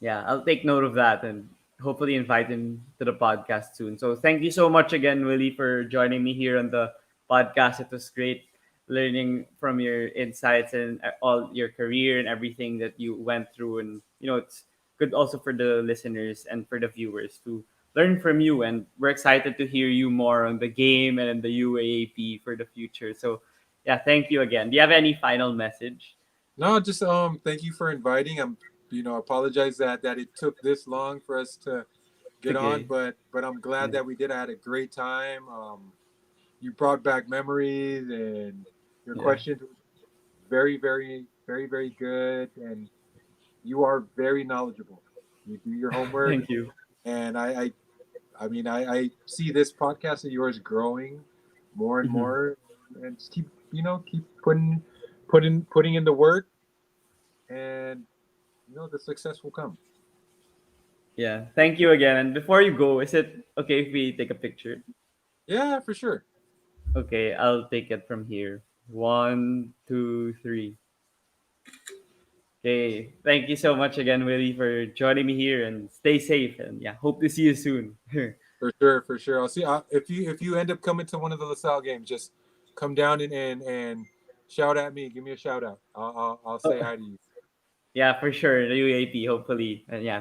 Yeah, I'll take note of that and hopefully invite him to the podcast soon. So thank you so much again, Willie, for joining me here on the podcast. It was great learning from your insights and all your career and everything that you went through. And it's good also for the listeners and for the viewers to learn from you. And we're excited to hear you more on the game and in the UAAP for the future. So yeah, thank you again. Do you have any final message? No, just thank you for inviting. I'm apologize that it took this long for us to It's get on, okay. but I'm glad Yeah. that we did. I had a great time. You brought back memories, and your Yeah. questions were very good, and you are very knowledgeable. You do your homework, Thank you. and I see this podcast of yours growing more and Mhm. more, and just keep putting in the work, and the success will come. Yeah. Thank you again. And before you go, is it okay if we take a picture? Yeah, for sure. Okay, I'll take it from here. One, two, three. Okay. Thank you so much again, Willie, for joining me here and stay safe. And yeah, hope to see you soon. For sure. I'll see if you end up coming to one of the LaSalle games. Just come down and shout at me. Give me a shout out. I'll say Oh, hi to you. yeah, for sure. The UAP, hopefully. And yeah,